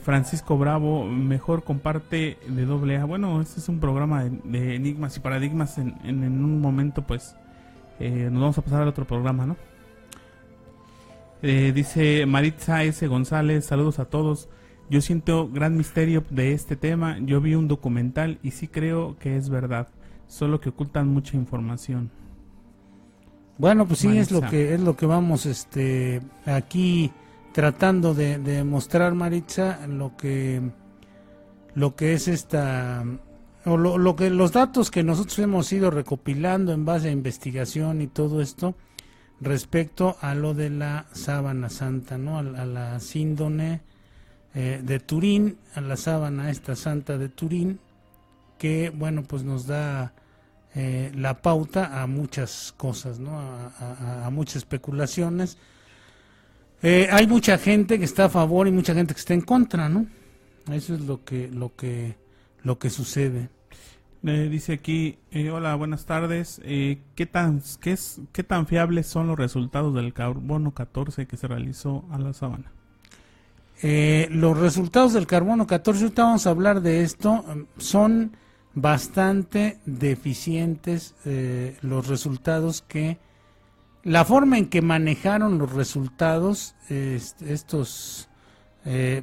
Francisco Bravo, mejor comparte de AA. Bueno, este es un programa de enigmas y paradigmas. En un momento pues nos vamos a pasar al otro programa, ¿no? Dice Maritza S. González, saludos a todos. Yo siento gran misterio de este tema. Yo vi un documental y sí creo que es verdad, solo que ocultan mucha información. Bueno, pues sí, Maritza. es lo que vamos aquí tratando de mostrar, Maritza, lo que es los datos que nosotros hemos ido recopilando en base a investigación y todo esto respecto a lo de la sábana santa, ¿no? A la síndone de Turín, a la sábana esta santa de Turín, que bueno, pues nos da la pauta a muchas cosas, ¿no? A muchas especulaciones. Hay mucha gente que está a favor y mucha gente que está en contra, ¿no? Eso es lo que sucede. Dice aquí, hola, buenas tardes. ¿Qué tan fiables son los resultados del carbono 14 que se realizó a la sábana? Los resultados del carbono 14, ahorita vamos a hablar de esto, son bastante deficientes los resultados la forma en que manejaron los resultados estos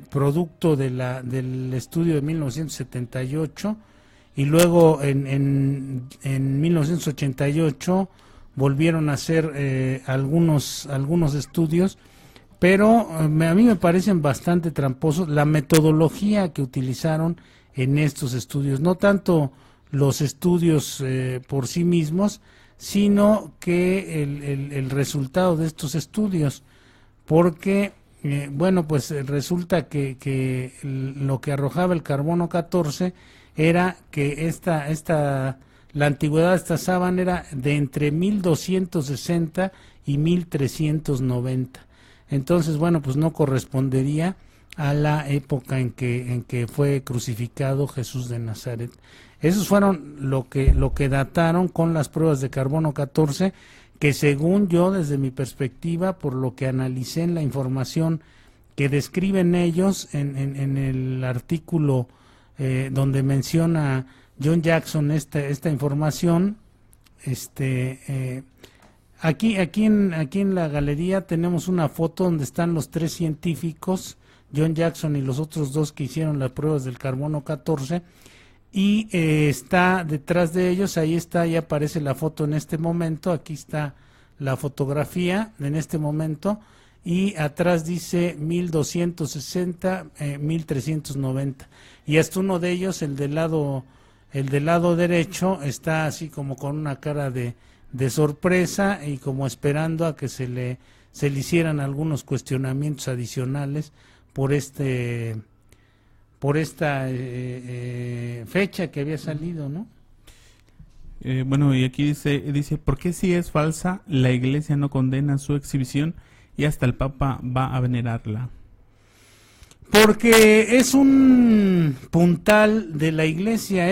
producto del estudio de 1978 y luego en 1988 volvieron a hacer algunos estudios, pero a mí me parecen bastante tramposos la metodología que utilizaron en estos estudios, no tanto los estudios por sí mismos, sino que el resultado de estos estudios, porque bueno, pues resulta que lo que arrojaba el carbono 14 era que la antigüedad de esta sábana era de entre 1260 y 1390. Entonces, bueno, pues no correspondería a la época en que fue crucificado Jesús de Nazaret. Esos fueron lo que dataron con las pruebas de carbono 14, que según yo, desde mi perspectiva, por lo que analicé en la información que describen ellos en el artículo donde menciona John Jackson esta información, aquí en la galería tenemos una foto donde están los tres científicos, John Jackson y los otros dos que hicieron las pruebas del carbono 14, y está detrás de ellos, ahí aparece la foto en este momento, aquí está la fotografía en este momento, y atrás dice 1260, 1390, y hasta uno de ellos, el del lado derecho, está así como con una cara de sorpresa y como esperando a que se le hicieran algunos cuestionamientos adicionales por esta fecha que había salido, ¿no? Bueno, y aquí dice, ¿por qué si es falsa la Iglesia no condena su exhibición y hasta el Papa va a venerarla? Porque es un puntal de la Iglesia.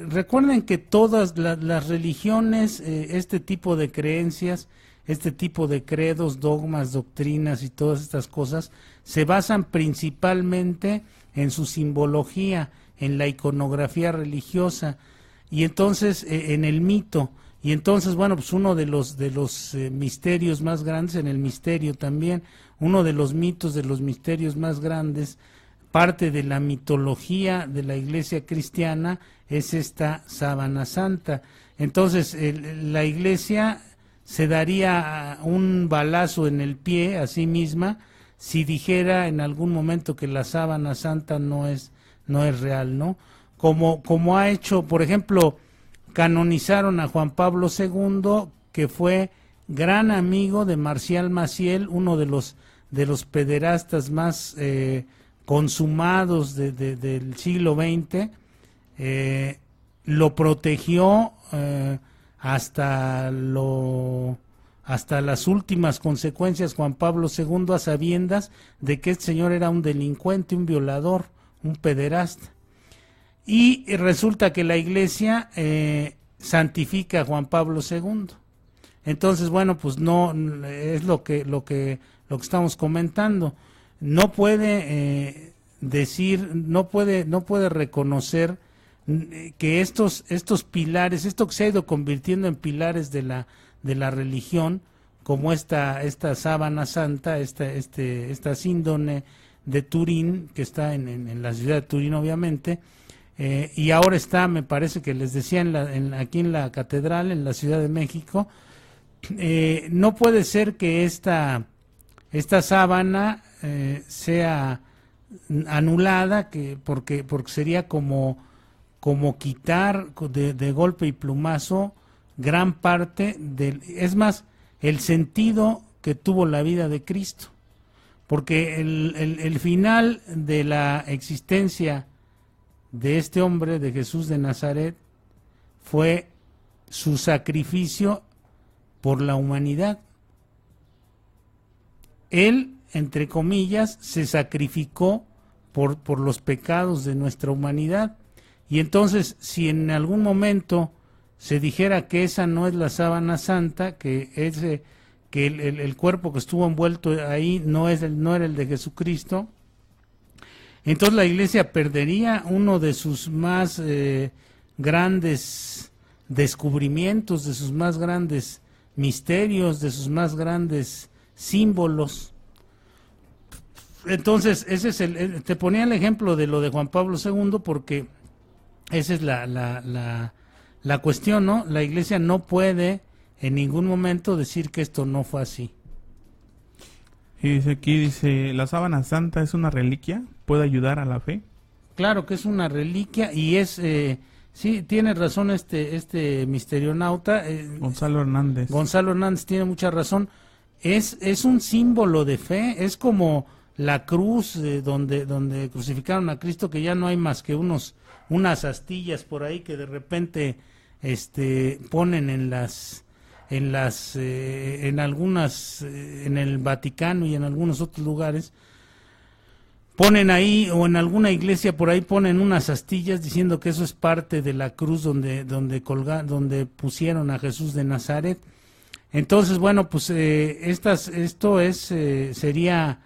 Recuerden que todas las religiones, este tipo de creencias, este tipo de credos, dogmas, doctrinas y todas estas cosas se basan principalmente en su simbología, en la iconografía religiosa, y entonces en el mito. Y entonces, bueno, pues uno de los misterios más grandes, en el misterio también, uno de los mitos, de los misterios más grandes, parte de la mitología de la Iglesia cristiana, es esta sábana santa. Entonces, la Iglesia se daría un balazo en el pie a sí misma si dijera en algún momento que la sábana santa no es real, ¿no? Como ha hecho, por ejemplo, canonizaron a Juan Pablo II, que fue gran amigo de Marcial Maciel, uno de los pederastas más consumados del siglo XX. Lo protegió hasta las últimas consecuencias Juan Pablo II, a sabiendas de que este señor era un delincuente, un violador, un pederasta. Y resulta que la Iglesia santifica a Juan Pablo II. Entonces, bueno, pues no es lo que estamos comentando. No puede decir, no puede reconocer que estos pilares, esto que se ha ido convirtiendo en pilares de la religión, como esta sábana santa, esta síndone de Turín, que está en la ciudad de Turín, obviamente, y ahora está, me parece que les decía, aquí en la catedral, en la Ciudad de México. No puede ser que esta sábana sea anulada, porque sería como quitar de golpe y plumazo gran parte es más, el sentido que tuvo la vida de Cristo, porque el final de la existencia de este hombre, de Jesús de Nazaret, fue su sacrificio por la humanidad. Él, entre comillas, se sacrificó por los pecados de nuestra humanidad. Y entonces, si en algún momento se dijera que esa no es la sábana santa, que el cuerpo que estuvo envuelto ahí no era el de Jesucristo, entonces la Iglesia perdería uno de sus más grandes descubrimientos, de sus más grandes misterios, de sus más grandes símbolos. Entonces, te ponía el ejemplo de lo de Juan Pablo II, porque esa es la cuestión, ¿no? La Iglesia no puede en ningún momento decir que esto no fue así. Y dice, ¿la sábana santa es una reliquia? ¿Puede ayudar a la fe? Claro que es una reliquia y sí, tiene razón este misterionauta. Gonzalo Hernández. Gonzalo Hernández tiene mucha razón. Es un símbolo de fe, es como la cruz donde crucificaron a Cristo, que ya no hay más que unas astillas por ahí que de repente ponen en el Vaticano y en algunos otros lugares, ponen ahí, o en alguna iglesia por ahí ponen unas astillas diciendo que eso es parte de la cruz donde pusieron a Jesús de Nazaret. Entonces, bueno, pues sería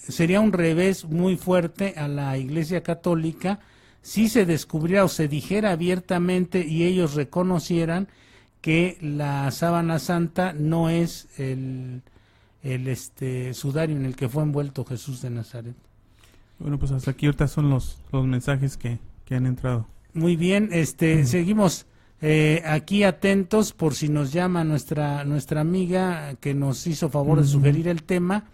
sería un revés muy fuerte a la Iglesia Católica si se descubriera o se dijera abiertamente y ellos reconocieran que la sábana santa no es el sudario en el que fue envuelto Jesús de Nazaret. Bueno, pues hasta aquí ahorita son los mensajes que han entrado. Muy bien, seguimos aquí atentos por si nos llama nuestra amiga que nos hizo favor de sugerir el tema,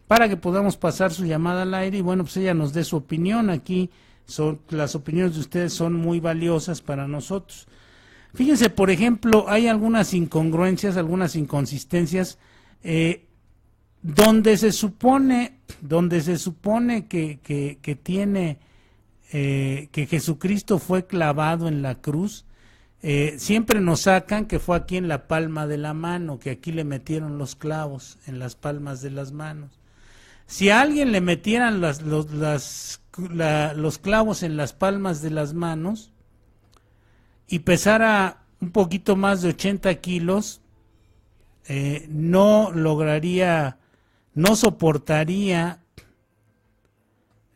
para que podamos pasar su llamada al aire y bueno, pues ella nos dé su opinión. Aquí las opiniones de ustedes son muy valiosas para nosotros. Fíjense, por ejemplo, hay algunas incongruencias, algunas inconsistencias, donde se supone que tiene que Jesucristo fue clavado en la cruz. Siempre nos sacan que fue aquí en la palma de la mano, que aquí le metieron los clavos en las palmas de las manos. Si a alguien le metieran los clavos en las palmas de las manos y pesara un poquito más de 80 kilos, no lograría no soportaría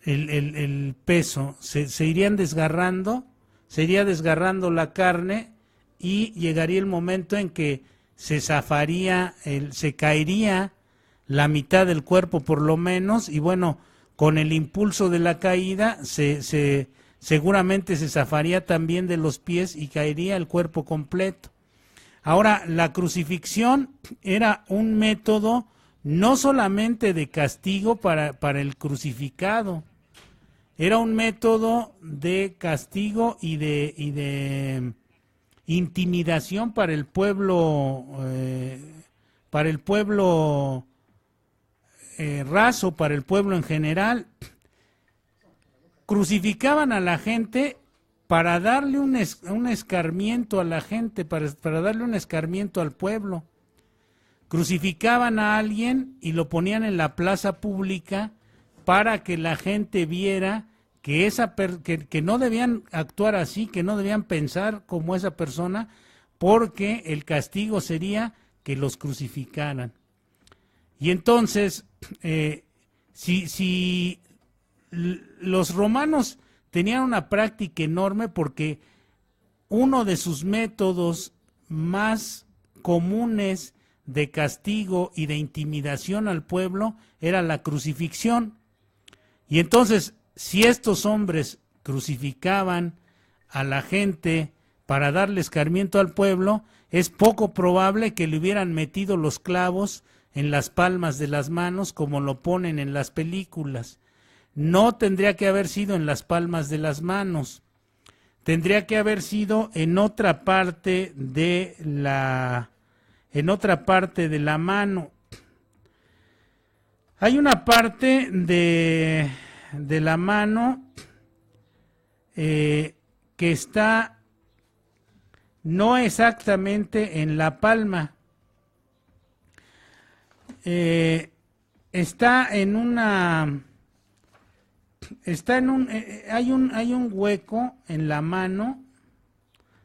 el peso, se irían desgarrando, se iría desgarrando la carne y llegaría el momento en que se zafaría, se caería la mitad del cuerpo por lo menos, y bueno, con el impulso de la caída seguramente se zafaría también de los pies y caería el cuerpo completo. Ahora, la crucifixión era un método no solamente de castigo para el crucificado, era un método de castigo y de intimidación para el pueblo raso, para el pueblo en general. Crucificaban a la gente para darle un escarmiento a la gente, para darle un escarmiento al pueblo. Crucificaban a alguien y lo ponían en la plaza pública para que la gente viera que que no debían actuar así, que no debían pensar como esa persona, porque el castigo sería que los crucificaran. Y entonces, si los romanos tenían una práctica enorme, porque uno de sus métodos más comunes de castigo y de intimidación al pueblo era la crucifixión. Y entonces, si estos hombres crucificaban a la gente para darle escarmiento al pueblo, es poco probable que le hubieran metido los clavos en las palmas de las manos como lo ponen en las películas. No tendría que haber sido en las palmas de las manos, tendría que haber sido en otra parte de la mano. Hay una parte de la mano que está no exactamente en la palma, hay un hueco en la mano,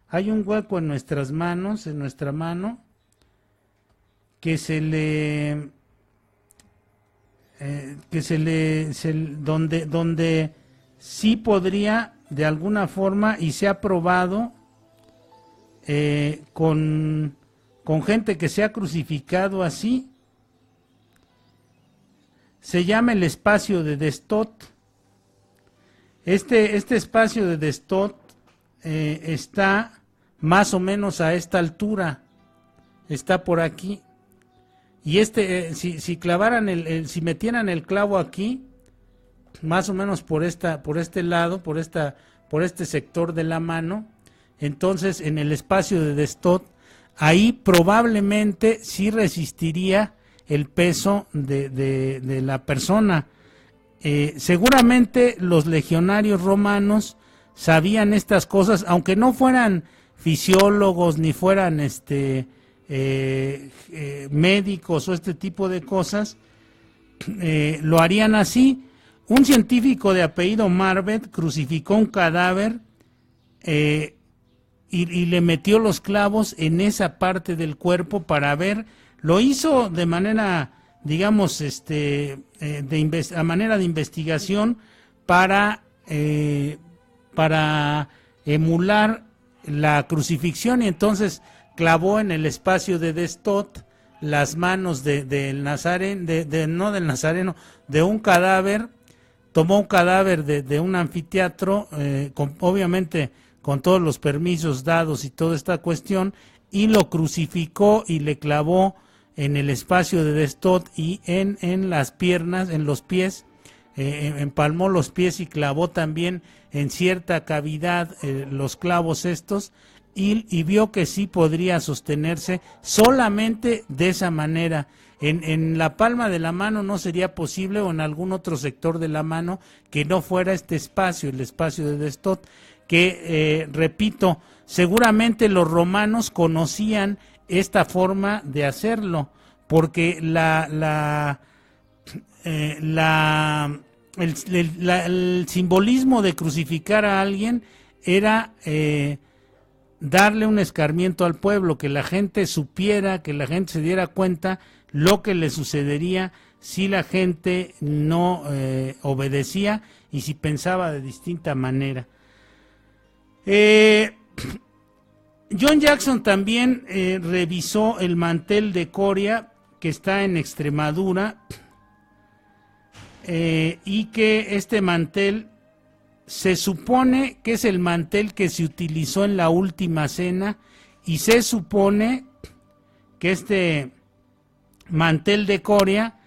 hay un hueco en nuestras manos, en nuestra mano, que donde sí podría de alguna forma, y se ha probado con gente que se ha crucificado así, se llama el espacio de Destot. Este espacio de Destot está más o menos a esta altura, está por aquí. Y si clavaran si metieran el clavo aquí, más o menos por este lado, por este sector de la mano, entonces en el espacio de Destot, ahí probablemente sí resistiría el peso de la persona. Seguramente los legionarios romanos sabían estas cosas, aunque no fueran fisiólogos ni fueran médicos o este tipo de cosas, lo harían así. Un científico de apellido Marbet crucificó un cadáver y le metió los clavos en esa parte del cuerpo para ver. Lo hizo de manera, digamos, a manera de investigación para emular la crucifixión, y entonces clavó en el espacio de Destot las manos del Nazareno, no del Nazareno, de un cadáver. Tomó un cadáver de un anfiteatro, obviamente con todos los permisos dados y toda esta cuestión, y lo crucificó y le clavó en el espacio de Destot y en las piernas, en los pies, empalmó los pies y clavó también en cierta cavidad los clavos estos, y vio que sí podría sostenerse solamente de esa manera. En la palma de la mano no sería posible, o en algún otro sector de la mano que no fuera este espacio, el espacio de Destot, que, repito, seguramente los romanos conocían esta forma de hacerlo, porque el simbolismo de crucificar a alguien era darle un escarmiento al pueblo, que la gente supiera, que la gente se diera cuenta lo que le sucedería si la gente no obedecía y si pensaba de distinta manera. John Jackson también revisó el mantel de Coria, que está en Extremadura, y que este mantel se supone que es el mantel que se utilizó en la última cena, y se supone que este mantel de Coria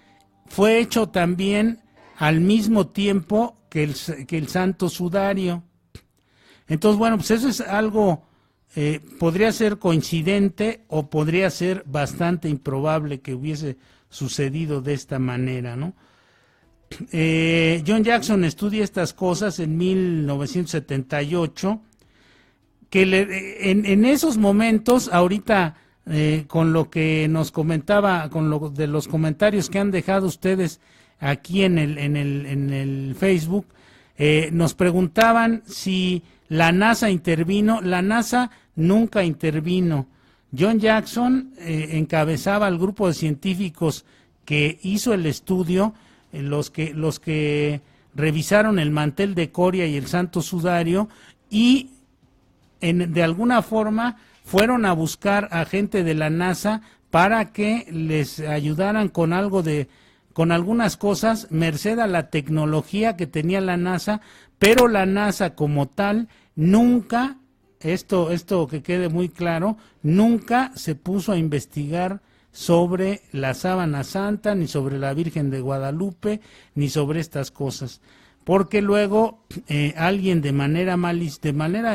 fue hecho también al mismo tiempo que el Santo Sudario. Entonces, bueno, pues eso es algo, podría ser coincidente o podría ser bastante improbable que hubiese sucedido de esta manera, ¿no? John Jackson estudia estas cosas en 1978, que en esos momentos, ahorita con lo que nos comentaba, con lo de los comentarios que han dejado ustedes aquí en el Facebook, nos preguntaban si la NASA intervino. La NASA nunca intervino. John Jackson encabezaba el grupo de científicos que hizo el estudio, los que revisaron el mantel de Coria y el Santo Sudario, y de alguna forma fueron a buscar a gente de la NASA para que les ayudaran con algunas cosas, merced a la tecnología que tenía la NASA, pero la NASA como tal nunca, esto que quede muy claro, nunca se puso a investigar sobre la Sábana Santa, ni sobre la Virgen de Guadalupe, ni sobre estas cosas, porque luego alguien de manera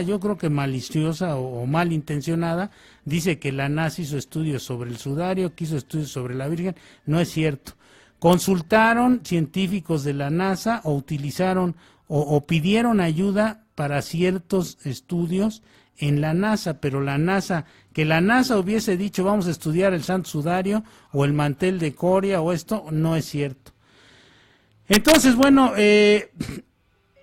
yo creo que maliciosa o malintencionada, dice que la NASA hizo estudios sobre el sudario, que hizo estudios sobre la Virgen. No es cierto. Consultaron científicos de la NASA o utilizaron o pidieron ayuda para ciertos estudios en la NASA, pero que la NASA hubiese dicho vamos a estudiar el Santo Sudario o el mantel de Coria o esto, no es cierto. Entonces, bueno,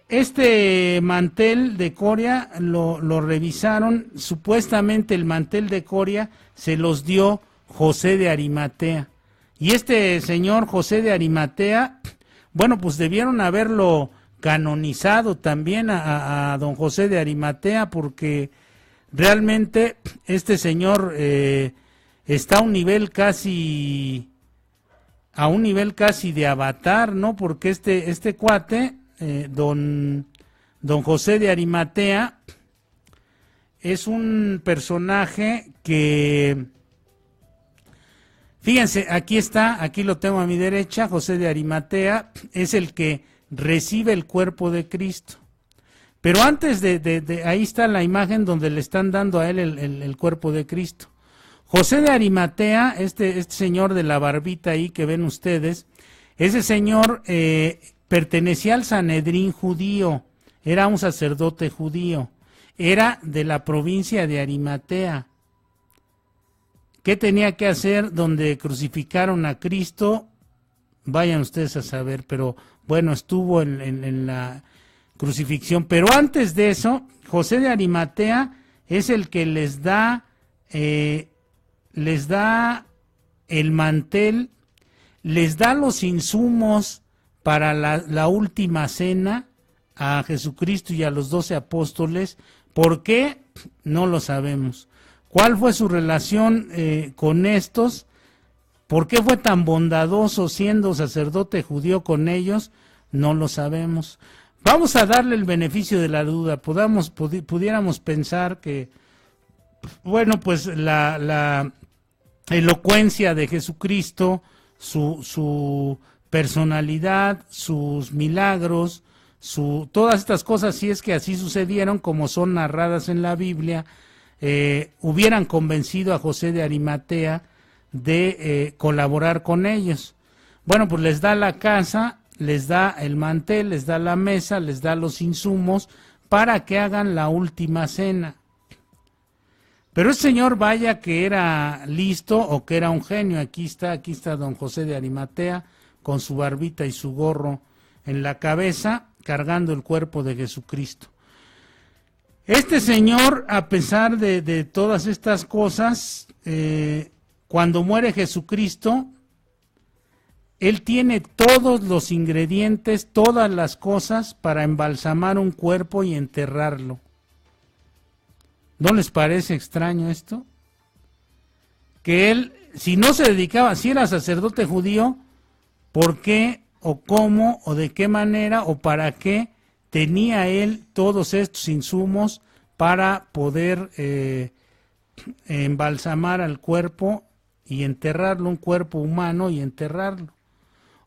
este mantel de Coria lo revisaron. Supuestamente el mantel de Coria se los dio José de Arimatea. Y este señor José de Arimatea, bueno, pues debieron haberlo canonizado también a don José de Arimatea, porque realmente este señor está a un nivel casi de Avatar, ¿no? Porque este cuate, don José de Arimatea, es un personaje que, fíjense, aquí lo tengo a mi derecha. José de Arimatea es el que recibe el cuerpo de Cristo. Pero antes de ahí está la imagen donde le están dando a él el cuerpo de Cristo. José de Arimatea, este señor de la barbita ahí que ven ustedes, ese señor pertenecía al Sanedrín judío, era un sacerdote judío, era de la provincia de Arimatea. ¿Qué tenía que hacer donde crucificaron a Cristo? Vayan ustedes a saber, pero bueno, estuvo en la crucifixión. Pero antes de eso, José de Arimatea es el que les da el mantel, les da los insumos para la última cena a Jesucristo y a los 12 apóstoles. ¿Por qué? No lo sabemos. ¿Cuál fue su relación con estos? ¿Por qué fue tan bondadoso siendo sacerdote judío con ellos? No lo sabemos. Vamos a darle el beneficio de la duda. Pudiéramos pensar que, bueno, pues la elocuencia de Jesucristo, su personalidad, sus milagros, todas estas cosas, si es que así sucedieron como son narradas en la Biblia, hubieran convencido a José de Arimatea de colaborar con ellos. Bueno, pues les da la casa, les da el mantel, les da la mesa, les da los insumos para que hagan la última cena. Pero el señor, vaya que era listo o que era un genio. Aquí está don José de Arimatea con su barbita y su gorro en la cabeza, cargando el cuerpo de Jesucristo. Este señor, a pesar de todas estas cosas, cuando muere Jesucristo, Él tiene todos los ingredientes, todas las cosas para embalsamar un cuerpo y enterrarlo. ¿No les parece extraño esto? Que él, si no se dedicaba, si era sacerdote judío, ¿por qué o cómo o de qué manera o para qué tenía él todos estos insumos para poder embalsamar al cuerpo y enterrarlo, un cuerpo humano y enterrarlo?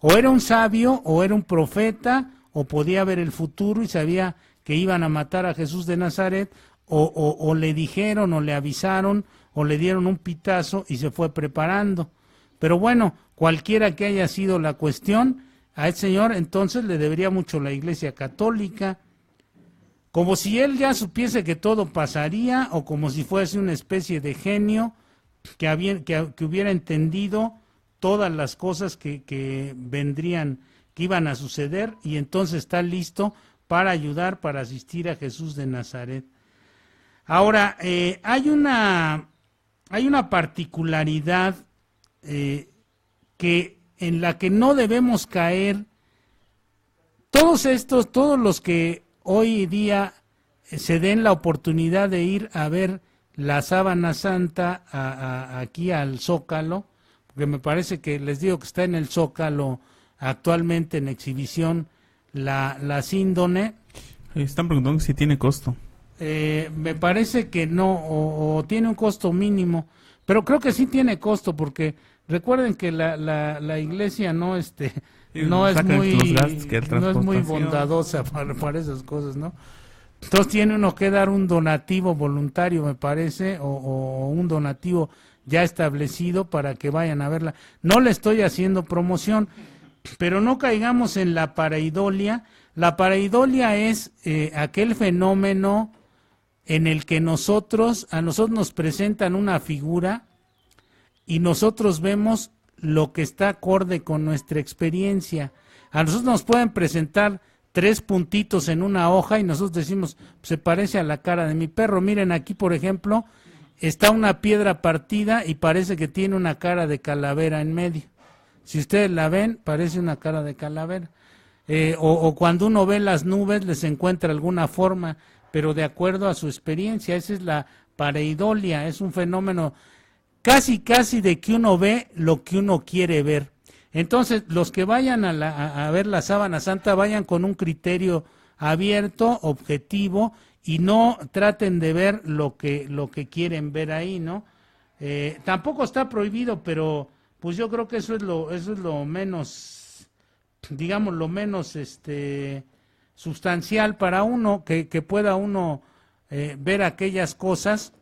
O era un sabio, o era un profeta, o podía ver el futuro y sabía que iban a matar a Jesús de Nazaret, o le dijeron, o le avisaron, o le dieron un pitazo y se fue preparando. Pero bueno, cualquiera que haya sido la cuestión, a ese señor entonces le debería mucho la Iglesia Católica, como si él ya supiese que todo pasaría, o como si fuese una especie de genio que hubiera entendido todas las cosas que vendrían, que iban a suceder, y entonces está listo para ayudar, para asistir a Jesús de Nazaret. Ahora, hay una particularidad en la que no debemos caer. Todos los que hoy día se den la oportunidad de ir a ver la Sábana Santa aquí al Zócalo, porque me parece que les digo que está en el Zócalo actualmente en exhibición la síndone. Están preguntando si tiene costo. Me parece que no, o tiene un costo mínimo, pero creo que sí tiene costo, porque recuerden que la iglesia no es muy bondadosa para esas cosas, ¿no? Entonces tiene uno que dar un donativo voluntario, me parece, o un donativo ya establecido para que vayan a verla. No le estoy haciendo promoción, pero no caigamos en la pareidolia. La pareidolia es aquel fenómeno en el que a nosotros nos presentan una figura y nosotros vemos lo que está acorde con nuestra experiencia. A nosotros nos pueden presentar 3 puntitos en una hoja y nosotros decimos, se parece a la cara de mi perro. Miren, aquí por ejemplo está una piedra partida y parece que tiene una cara de calavera en medio. Si ustedes la ven, parece una cara de calavera. O cuando uno ve las nubes les encuentra alguna forma, pero de acuerdo a su experiencia. Esa es la pareidolia, es un fenómeno casi de que uno ve lo que uno quiere ver. Entonces, los que vayan a ver la Sábana Santa, vayan con un criterio abierto, objetivo, y no traten de ver lo que quieren ver ahí, ¿no? Tampoco está prohibido, pero pues yo creo que eso es lo menos, digamos, lo menos sustancial para uno, que pueda uno ver aquellas cosas.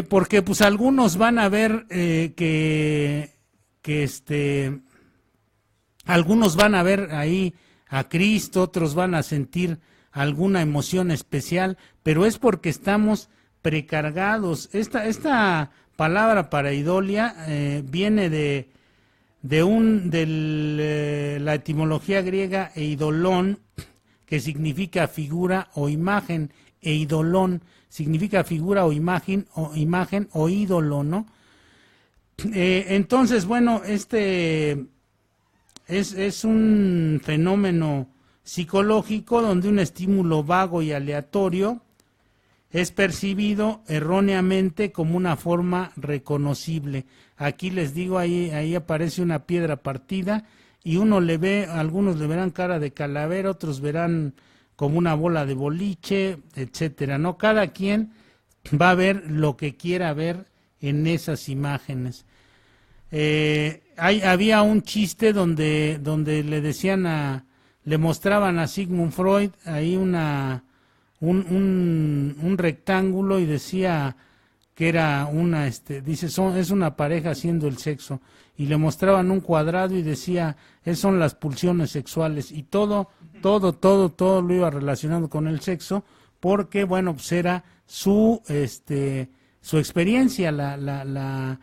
Porque pues algunos van a ver algunos van a ver ahí a Cristo, otros van a sentir alguna emoción especial, pero es porque estamos precargados. Esta palabra pareidolia viene de la etimología griega eidolón, que significa figura o imagen, eidolón significa figura o imagen o ídolo, ¿no? Entonces, bueno, es un fenómeno psicológico donde un estímulo vago y aleatorio es percibido erróneamente como una forma reconocible. Aquí les digo, ahí aparece una piedra partida y uno le ve, algunos le verán cara de calavera, otros verán como una bola de boliche, etcétera, ¿no? Cada quien va a ver lo que quiera ver en esas imágenes. Había un chiste donde le decían le mostraban a Sigmund Freud ahí un rectángulo y decía que era es una pareja haciendo el sexo, y le mostraban un cuadrado y decía, son las pulsiones sexuales, y todo lo iba relacionado con el sexo, porque bueno, pues era su experiencia, la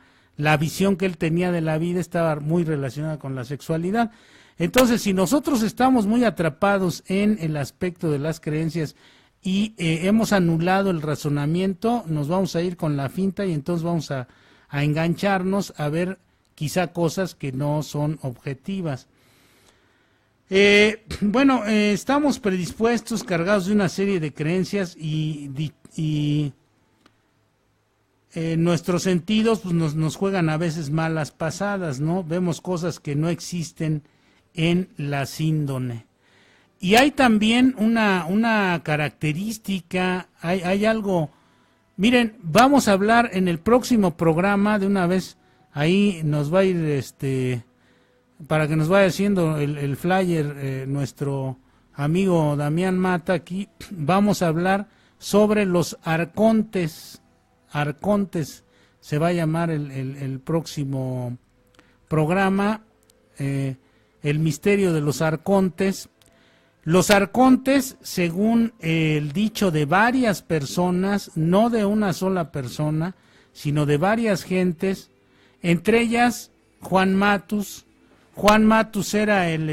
visión que él tenía de la vida estaba muy relacionada con la sexualidad. Entonces, si nosotros estamos muy atrapados en el aspecto de las creencias y hemos anulado el razonamiento, nos vamos a ir con la finta y entonces vamos a a engancharnos a ver quizá cosas que no son objetivas. Estamos predispuestos, cargados de una serie de creencias y nuestros sentidos pues, nos juegan a veces malas pasadas, ¿no? Vemos cosas que no existen en la síndone. Y hay también una característica, hay algo. Miren, vamos a hablar en el próximo programa, de una vez, ahí nos va a ir, para que nos vaya haciendo el flyer, nuestro amigo Damián Mata aquí, vamos a hablar sobre los arcontes. Arcontes se va a llamar el próximo programa, el misterio de los arcontes. Los arcontes, según el dicho de varias personas, no de una sola persona, sino de varias gentes, entre ellas Juan Matus. Juan Matus era el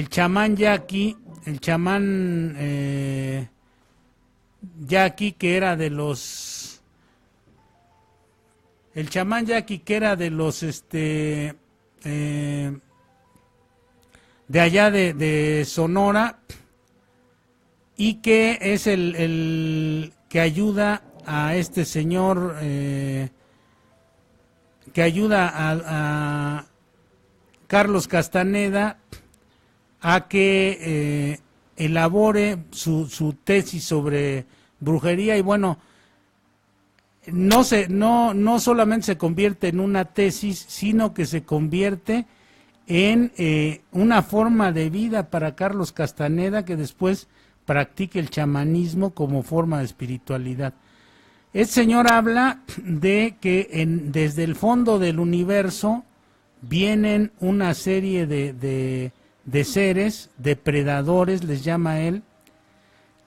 chamán yaqui, el chamán yaqui que era de los, el chamán yaqui que era de los de allá de Sonora, y que es el que ayuda a este señor, que ayuda a Carlos Castaneda a que elabore su tesis sobre brujería. Y bueno, no solamente se convierte en una tesis, sino que se convierte en una forma de vida para Carlos Castaneda, que después practique el chamanismo como forma de espiritualidad. Este señor habla de que desde el fondo del universo vienen una serie de seres, depredadores, les llama él,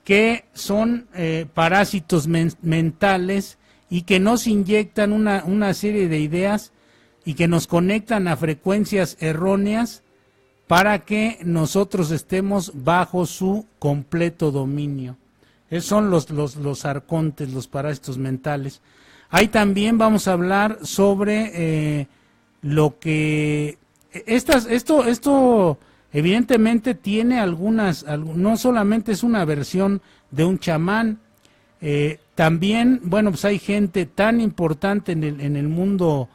que son parásitos mentales y que nos inyectan una serie de ideas y que nos conectan a frecuencias erróneas para que nosotros estemos bajo su completo dominio. Esos son los arcontes, los parásitos mentales. Ahí también vamos a hablar sobre lo que... Esto evidentemente tiene no solamente es una versión de un chamán, también, bueno, pues hay gente tan importante en el mundo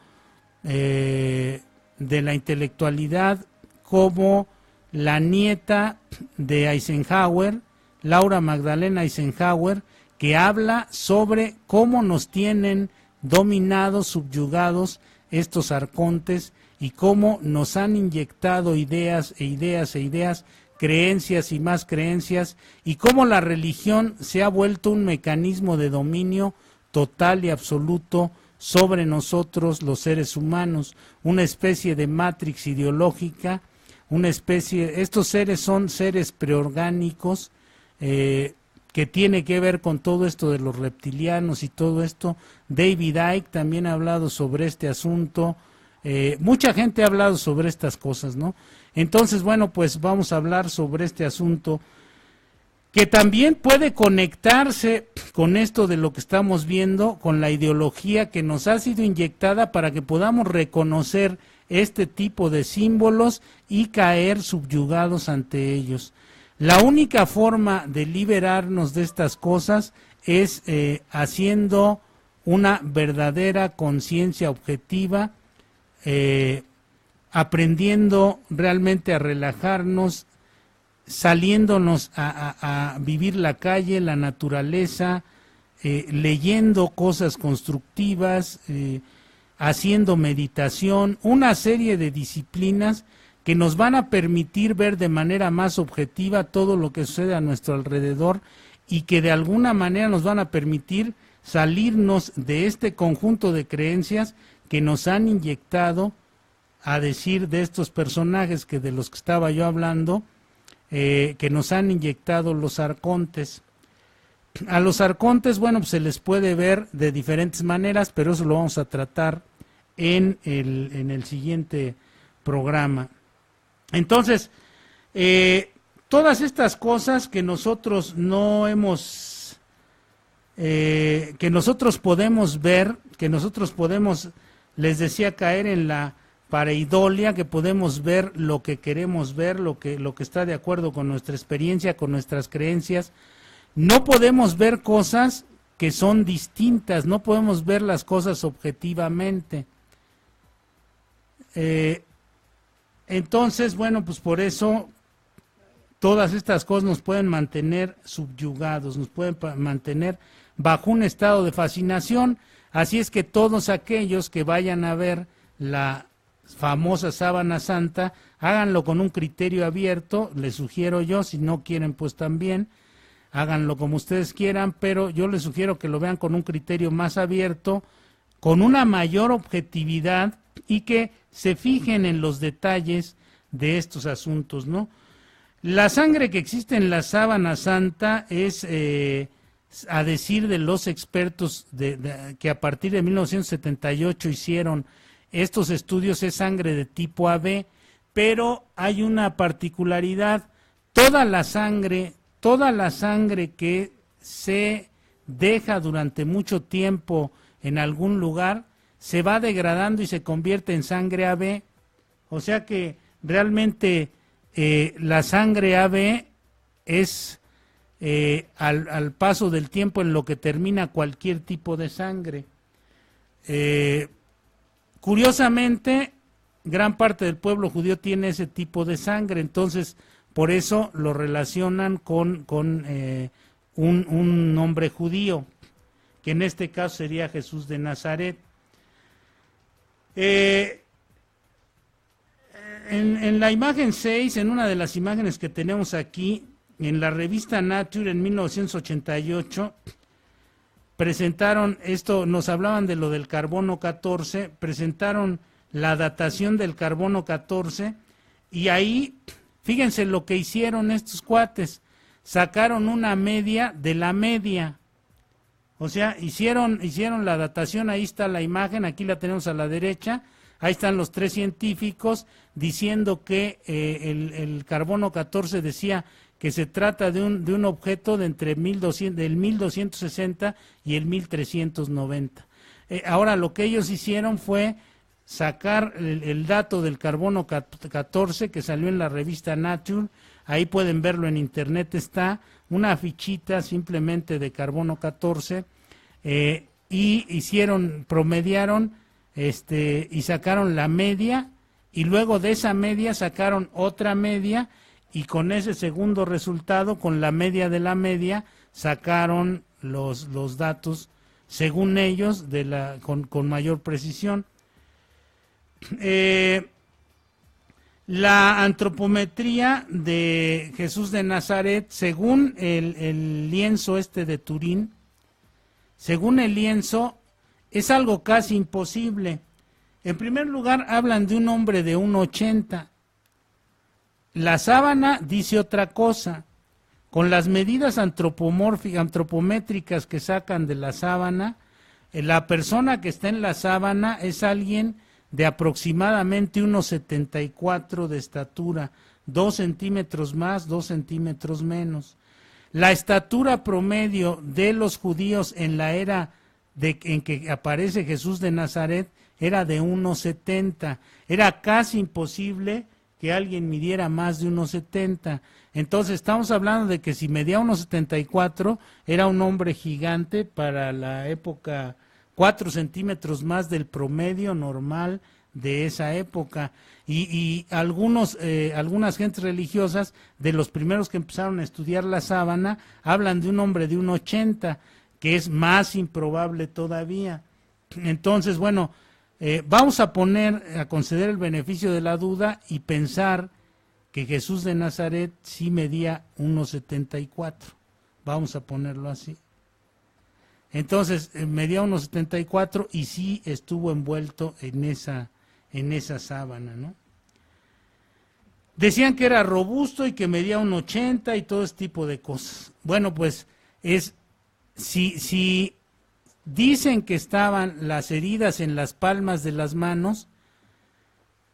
de la intelectualidad como la nieta de Eisenhower, Laura Magdalena Eisenhower, que habla sobre cómo nos tienen dominados, subyugados estos arcontes y cómo nos han inyectado ideas, creencias y más creencias, y cómo la religión se ha vuelto un mecanismo de dominio total y absoluto sobre nosotros los seres humanos, una especie de matrix ideológica, estos seres son seres preorgánicos, que tiene que ver con todo esto de los reptilianos y todo esto. David Icke también ha hablado sobre este asunto, mucha gente ha hablado sobre estas cosas, ¿no? Entonces, bueno, pues vamos a hablar sobre este asunto que también puede conectarse con esto de lo que estamos viendo, con la ideología que nos ha sido inyectada para que podamos reconocer este tipo de símbolos y caer subyugados ante ellos. La única forma de liberarnos de estas cosas es haciendo una verdadera conciencia objetiva, aprendiendo realmente a relajarnos, saliéndonos a vivir la calle, la naturaleza, leyendo cosas constructivas, haciendo meditación, una serie de disciplinas que nos van a permitir ver de manera más objetiva todo lo que sucede a nuestro alrededor y que de alguna manera nos van a permitir salirnos de este conjunto de creencias que nos han inyectado, a decir de estos personajes que de los que estaba yo hablando, que nos han inyectado los arcontes. A los arcontes, bueno, pues se les puede ver de diferentes maneras, pero eso lo vamos a tratar en el siguiente programa. Entonces, todas estas cosas que nosotros no hemos que nosotros podemos ver, que nosotros podemos, les decía, caer en la pareidolia, que podemos ver lo que queremos ver, lo que está de acuerdo con nuestra experiencia, con nuestras creencias. No podemos ver cosas que son distintas, no podemos ver las cosas objetivamente. Entonces, bueno, pues por eso todas estas cosas nos pueden mantener subyugados, nos pueden mantener bajo un estado de fascinación. Así es que todos aquellos que vayan a ver la famosa sábana santa, háganlo con un criterio abierto, les sugiero yo, si no quieren pues también, háganlo como ustedes quieran, pero yo les sugiero que lo vean con un criterio más abierto, con una mayor objetividad y que se fijen en los detalles de estos asuntos, ¿no? La sangre que existe en la sábana santa es, a decir de los expertos que a partir de 1978 hicieron estos estudios, es sangre de tipo AB, pero hay una particularidad: toda la sangre que se deja durante mucho tiempo en algún lugar se va degradando y se convierte en sangre AB. O sea que realmente la sangre AB es al paso del tiempo en lo que termina cualquier tipo de sangre. Curiosamente, gran parte del pueblo judío tiene ese tipo de sangre, entonces por eso lo relacionan con un nombre judío, que en este caso sería Jesús de Nazaret. En la imagen 6, en una de las imágenes que tenemos aquí, en la revista Nature en 1988, presentaron esto, nos hablaban de lo del carbono 14, presentaron la datación del carbono 14 y ahí, fíjense lo que hicieron estos cuates, sacaron una media de la media, o sea, hicieron la datación, ahí está la imagen, aquí la tenemos a la derecha, ahí están los tres científicos diciendo que el carbono 14 decía que se trata de un objeto de entre del 1260 y el 1390. Ahora lo que ellos hicieron fue sacar el dato del carbono 14 que salió en la revista Nature, ahí pueden verlo en internet, está una fichita simplemente de carbono 14, y promediaron y sacaron la media, y luego de esa media sacaron otra media, y con ese segundo resultado, con la media de la media, sacaron los datos, según ellos, con mayor precisión. La antropometría de Jesús de Nazaret, según el lienzo de Turín, según el lienzo, es algo casi imposible. En primer lugar, hablan de un hombre de 1,80. La sábana dice otra cosa. Con las medidas antropométricas que sacan de la sábana, la persona que está en la sábana es alguien de aproximadamente 1,74 de estatura, 2 centímetros más, 2 centímetros menos. La estatura promedio de los judíos en la era en que aparece Jesús de Nazaret era de 1,70. Era casi imposible que alguien midiera más de 1,70. Entonces estamos hablando de que si medía 1,74 era un hombre gigante para la época, 4 centímetros más del promedio normal de esa época. Y algunas gentes religiosas, de los primeros que empezaron a estudiar la sábana, hablan de un hombre de 1,80, que es más improbable todavía. Entonces, bueno, vamos a conceder el beneficio de la duda y pensar que Jesús de Nazaret sí medía 1,74. Vamos a ponerlo así. Entonces, medía 1,74 y sí estuvo envuelto en esa sábana, ¿no? Decían que era robusto y que medía 1,80 y todo ese tipo de cosas. Bueno, pues si dicen que estaban las heridas en las palmas de las manos,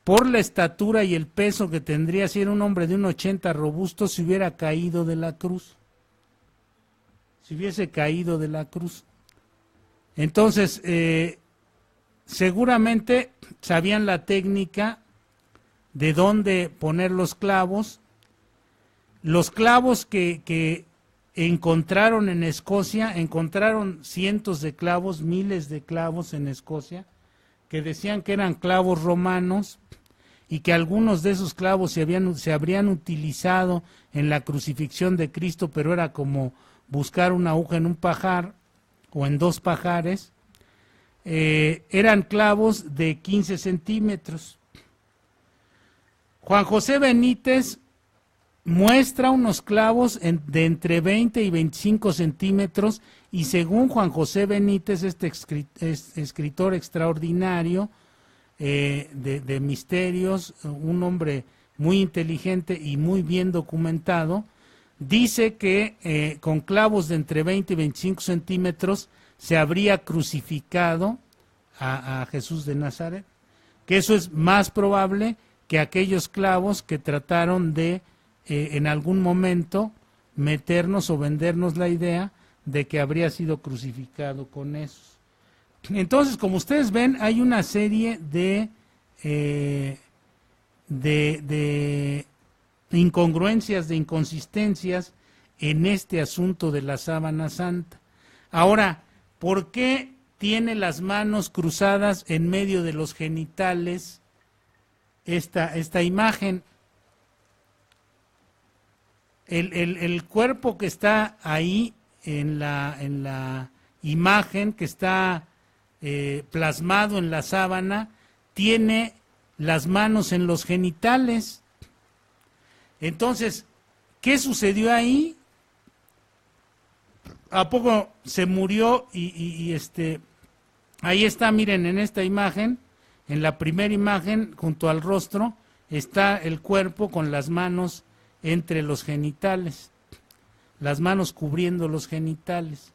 por la estatura y el peso que tendría, si era un hombre de 1,80 robusto, se hubiera caído de la cruz. se hubiese caído de la cruz. Entonces, seguramente sabían la técnica de dónde poner los clavos. Los clavos que encontraron en Escocia, encontraron cientos de clavos, miles de clavos en Escocia, que decían que eran clavos romanos y que algunos de esos clavos se habrían utilizado en la crucifixión de Cristo, pero era como buscar una aguja en un pajar o en dos pajares. Eran clavos de 15 centímetros. Juan José Benítez muestra unos clavos de entre 20 y 25 centímetros y según Juan José Benítez, este escritor extraordinario de misterios, un hombre muy inteligente y muy bien documentado, dice que con clavos de entre 20 y 25 centímetros se habría crucificado a Jesús de Nazaret, que eso es más probable que aquellos clavos que trataron de en algún momento meternos o vendernos la idea de que habría sido crucificado con esos. Entonces, como ustedes ven, hay una serie de incongruencias, de inconsistencias en este asunto de la sábana santa. Ahora, ¿por qué tiene las manos cruzadas en medio de los genitales esta imagen? El cuerpo que está ahí en la imagen, que está plasmado en la sábana, tiene las manos en los genitales. Entonces, ¿qué sucedió ahí? ¿A poco se murió? Ahí está, miren, en esta imagen, en la primera imagen, junto al rostro, está el cuerpo con las manos entre los genitales, las manos cubriendo los genitales.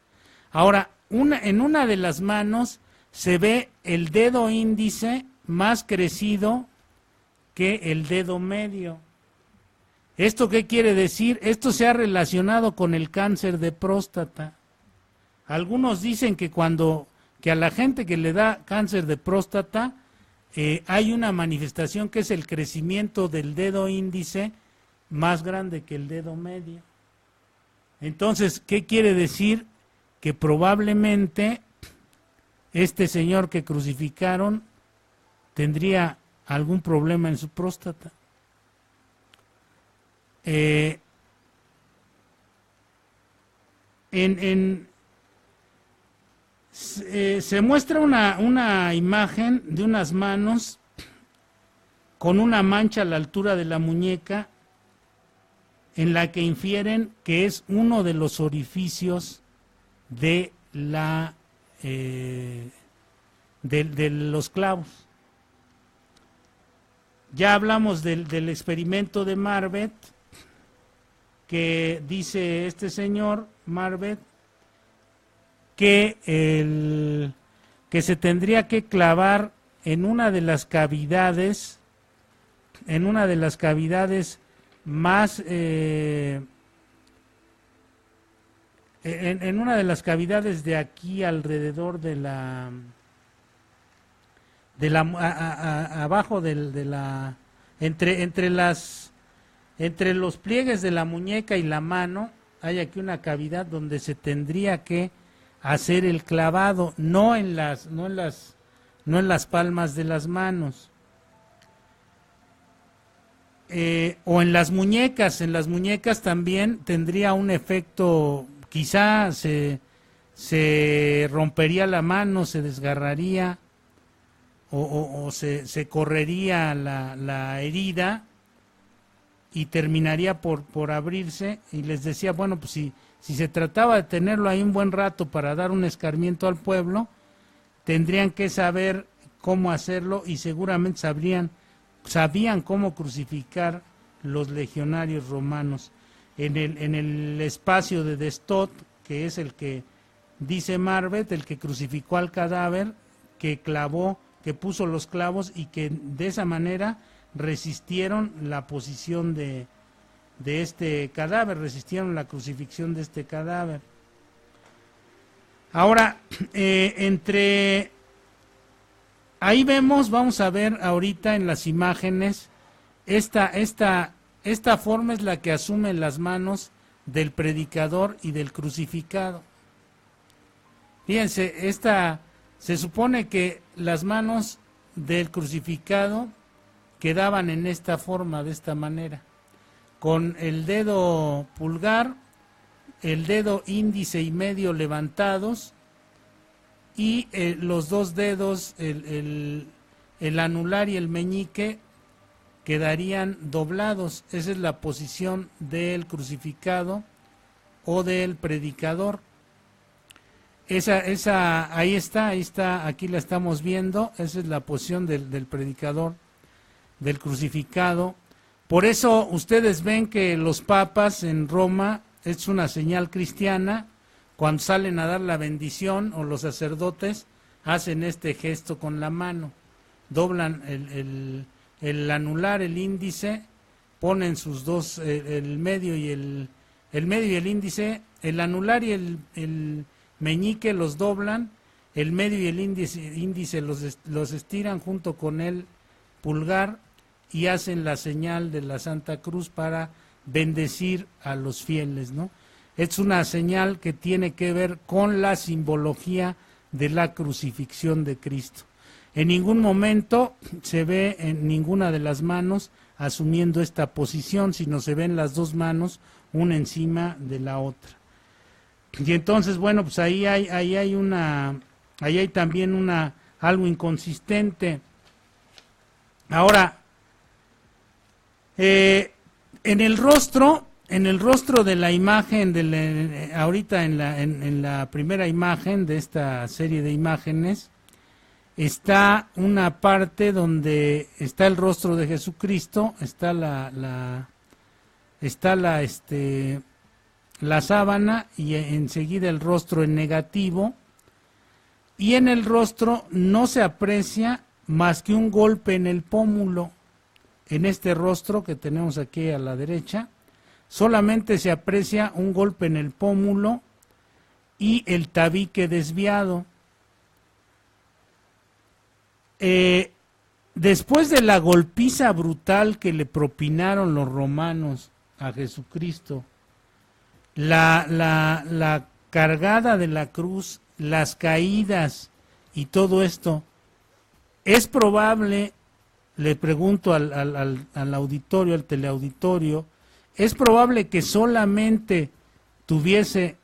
Ahora, en una de las manos se ve el dedo índice más crecido que el dedo medio. ¿Esto qué quiere decir? Esto se ha relacionado con el cáncer de próstata. Algunos dicen que que a la gente que le da cáncer de próstata hay una manifestación que es el crecimiento del dedo índice más grande que el dedo medio. Entonces, ¿qué quiere decir? Que probablemente este señor que crucificaron tendría algún problema en su próstata. Se muestra una imagen de unas manos con una mancha a la altura de la muñeca en la que infieren que es uno de los orificios de los clavos. Ya hablamos del experimento de Marbet, que dice este señor Marbet que se tendría que clavar en una de las cavidades más en una de las cavidades de aquí alrededor abajo entre los pliegues de la muñeca y la mano hay aquí una cavidad donde se tendría que hacer el clavado, no en las palmas de las manos. O en las muñecas también tendría un efecto, quizá se rompería la mano, se desgarraría o se correría la herida y terminaría por abrirse. Y les decía, bueno, pues si se trataba de tenerlo ahí un buen rato para dar un escarmiento al pueblo, tendrían que saber cómo hacerlo y seguramente sabían cómo crucificar los legionarios romanos. En el espacio de Destot, que es el que dice Marbet, el que crucificó al cadáver, que puso los clavos y que de esa manera resistieron la posición de este cadáver, resistieron la crucifixión de este cadáver. Ahora, ahí vamos a ver ahorita en las imágenes, esta forma es la que asume las manos del predicador y del crucificado. Fíjense, se supone que las manos del crucificado quedaban en esta forma, de esta manera, con el dedo pulgar, el dedo índice y medio levantados y los dos dedos, el anular y el meñique, quedarían doblados. Esa es la posición del crucificado o del predicador. Ahí está, aquí la estamos viendo. Esa es la posición del predicador, del crucificado. Por eso ustedes ven que los papas en Roma, es una señal cristiana, cuando salen a dar la bendición, o los sacerdotes hacen este gesto con la mano, doblan el anular, el índice, ponen sus dos, el medio y el índice, el anular y el meñique los doblan, el medio y el índice los estiran junto con el pulgar y hacen la señal de la Santa Cruz para bendecir a los fieles, ¿no? Es una señal que tiene que ver con la simbología de la crucifixión de Cristo. En ningún momento se ve en ninguna de las manos asumiendo esta posición, sino se ven las dos manos una encima de la otra. Y entonces, bueno, pues ahí hay también algo inconsistente. Ahora, en el rostro de la imagen, ahorita en la primera imagen de esta serie de imágenes, está una parte donde está el rostro de Jesucristo, está la sábana y enseguida el rostro en negativo, y en el rostro no se aprecia más que un golpe en el pómulo. En este rostro que tenemos aquí a la derecha, solamente se aprecia un golpe en el pómulo y el tabique desviado. Después de la golpiza brutal que le propinaron los romanos a Jesucristo, la cargada de la cruz, las caídas y todo esto, es probable, le pregunto al auditorio, al teleauditorio, es probable que solamente tuviese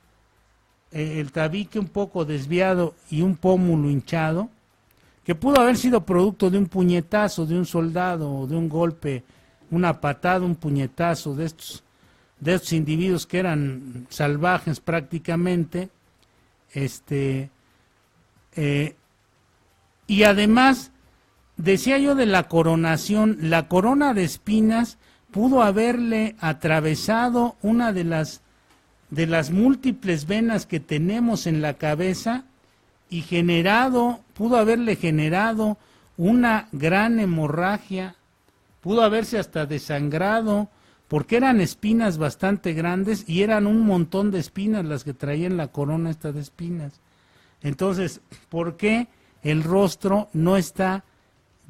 el tabique un poco desviado y un pómulo hinchado, que pudo haber sido producto de un puñetazo de un soldado o de un golpe, una patada, un puñetazo de estos individuos que eran salvajes prácticamente, y además decía yo de la coronación, la corona de espinas pudo haberle atravesado una de las múltiples venas que tenemos en la cabeza y pudo haberle generado una gran hemorragia, pudo haberse hasta desangrado, porque eran espinas bastante grandes y eran un montón de espinas las que traía en la corona esta de espinas. Entonces, ¿por qué el rostro no está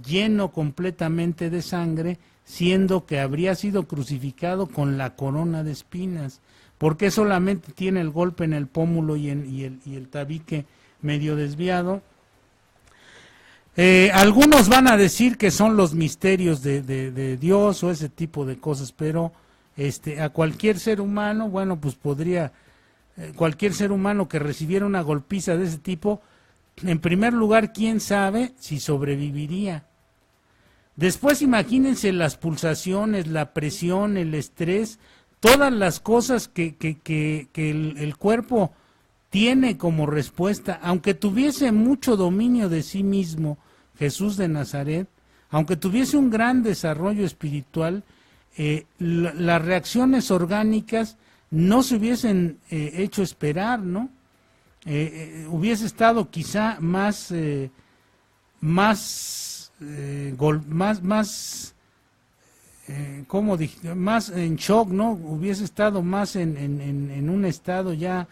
lleno completamente de sangre, siendo que habría sido crucificado con la corona de espinas? ¿Por qué solamente tiene el golpe en el pómulo y el tabique medio desviado? Algunos van a decir que son los misterios de Dios o ese tipo de cosas, pero a cualquier ser humano, bueno, pues podría, cualquier ser humano que recibiera una golpiza de ese tipo, en primer lugar, ¿quién sabe si sobreviviría? Después imagínense las pulsaciones, la presión, el estrés, todas las cosas que el cuerpo tiene como respuesta, aunque tuviese mucho dominio de sí mismo, Jesús de Nazaret, aunque tuviese un gran desarrollo espiritual, las reacciones orgánicas no se hubiesen hecho esperar, ¿no? Hubiese estado quizá más en shock, ¿no? Hubiese estado más en un estado ya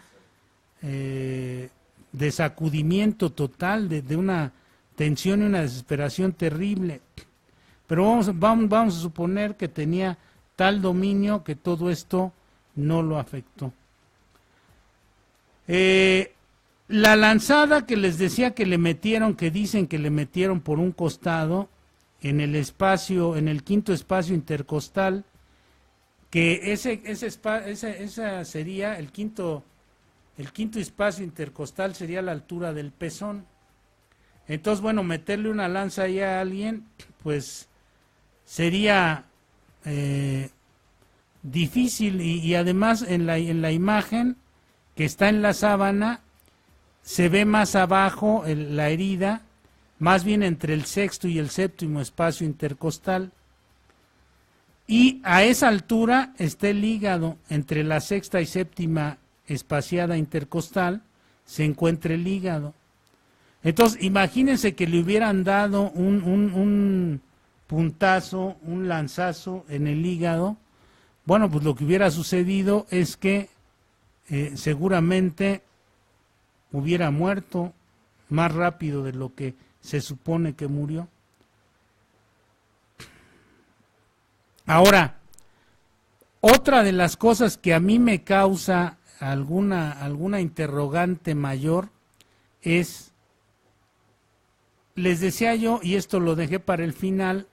de sacudimiento total, de una tensión y una desesperación terrible. Pero vamos a suponer que tenía tal dominio que todo esto no lo afectó. La lanzada que les decía que le metieron, que dicen que le metieron por un costado en el espacio, en el quinto espacio intercostal, que esa sería el quinto espacio intercostal, sería la altura del pezón. Entonces, bueno, meterle una lanza ahí a alguien, pues sería difícil, y además en la imagen que está en la sábana se ve más abajo la herida, más bien entre el sexto y el séptimo espacio intercostal, y a esa altura está el hígado. Entre la sexta y séptima espaciada intercostal se encuentra el hígado. Entonces, imagínense que le hubieran dado un puntazo, un lanzazo en el hígado. Bueno, pues lo que hubiera sucedido es que seguramente hubiera muerto más rápido de lo que se supone que murió. Ahora, otra de las cosas que a mí me causa alguna interrogante mayor es, les decía yo, y esto lo dejé para el final,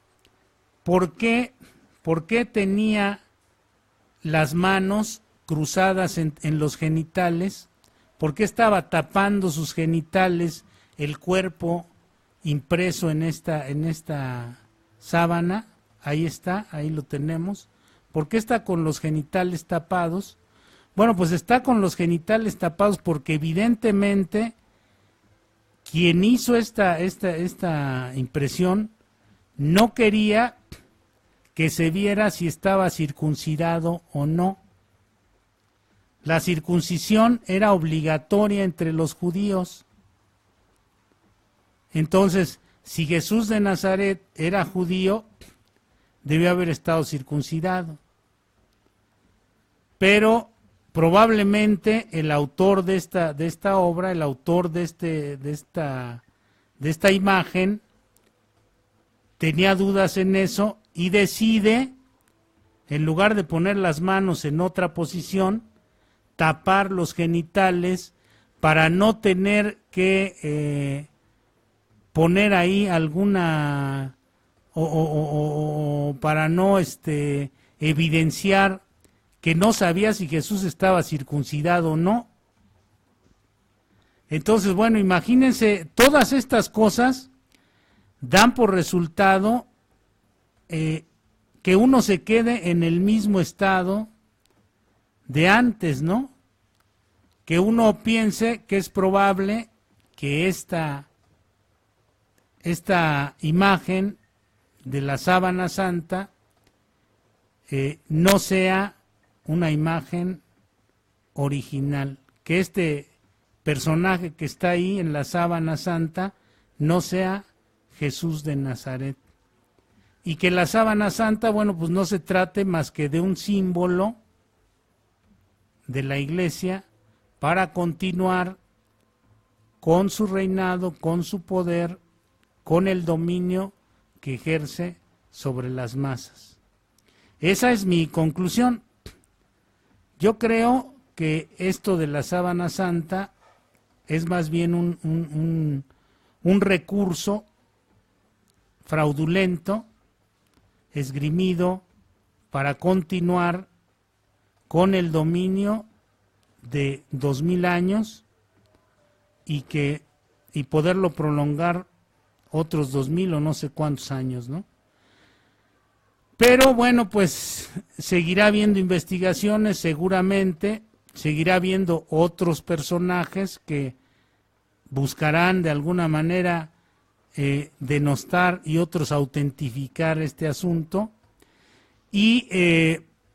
¿por qué tenía las manos cruzadas en los genitales? ¿Por qué estaba tapando sus genitales el cuerpo impreso en esta sábana? Ahí está, ahí lo tenemos. ¿Por qué está con los genitales tapados? Bueno, pues está con los genitales tapados porque evidentemente quien hizo esta impresión no quería que se viera si estaba circuncidado o no. La circuncisión era obligatoria entre los judíos. Entonces, si Jesús de Nazaret era judío, debió haber estado circuncidado. Pero probablemente el autor de esta obra, el autor de esta imagen, tenía dudas en eso y decide, en lugar de poner las manos en otra posición, tapar los genitales para no tener que poner ahí alguna o para no evidenciar que no sabía si Jesús estaba circuncidado o no. Entonces, bueno, imagínense, todas estas cosas dan por resultado que uno se quede en el mismo estado de antes, ¿no? Que uno piense que es probable que esta imagen de la sábana santa no sea una imagen original, que este personaje que está ahí en la sábana santa no sea Jesús de Nazaret, y que la sábana santa, bueno, pues no se trate más que de un símbolo de la Iglesia para continuar con su reinado, con su poder, con el dominio que ejerce sobre las masas. Esa es mi conclusión. Yo creo que esto de la sábana santa es más bien un recurso fraudulento, esgrimido para continuar con el dominio de 2000 años y poderlo prolongar otros 2000 o no sé cuántos años, ¿no? Pero bueno, pues seguirá habiendo investigaciones, seguramente, seguirá habiendo otros personajes que buscarán de alguna manera denostar y otros autentificar este asunto. Y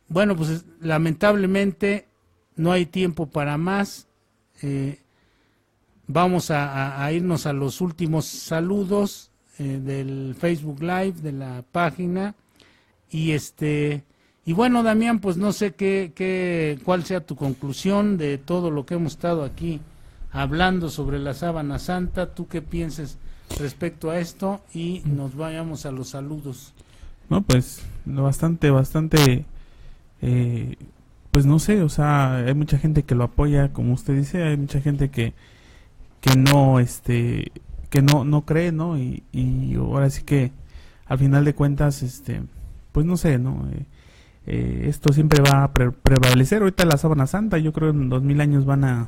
bueno, pues lamentablemente no hay tiempo para más. Vamos a irnos a los últimos saludos del Facebook Live, de la página. Y bueno, Damián, pues no sé cuál sea tu conclusión de todo lo que hemos estado aquí hablando sobre la sábana santa. ¿Tú qué piensas respecto a esto? Y nos vayamos a los saludos. No, pues bastante, pues no sé, o sea, hay mucha gente que lo apoya, como usted dice, hay mucha gente que no, que no cree, ¿no? Y ahora sí que al final de cuentas, pues no sé, ¿no? Esto siempre va a prevalecer. Ahorita la sábana santa, yo creo en 2000 años van a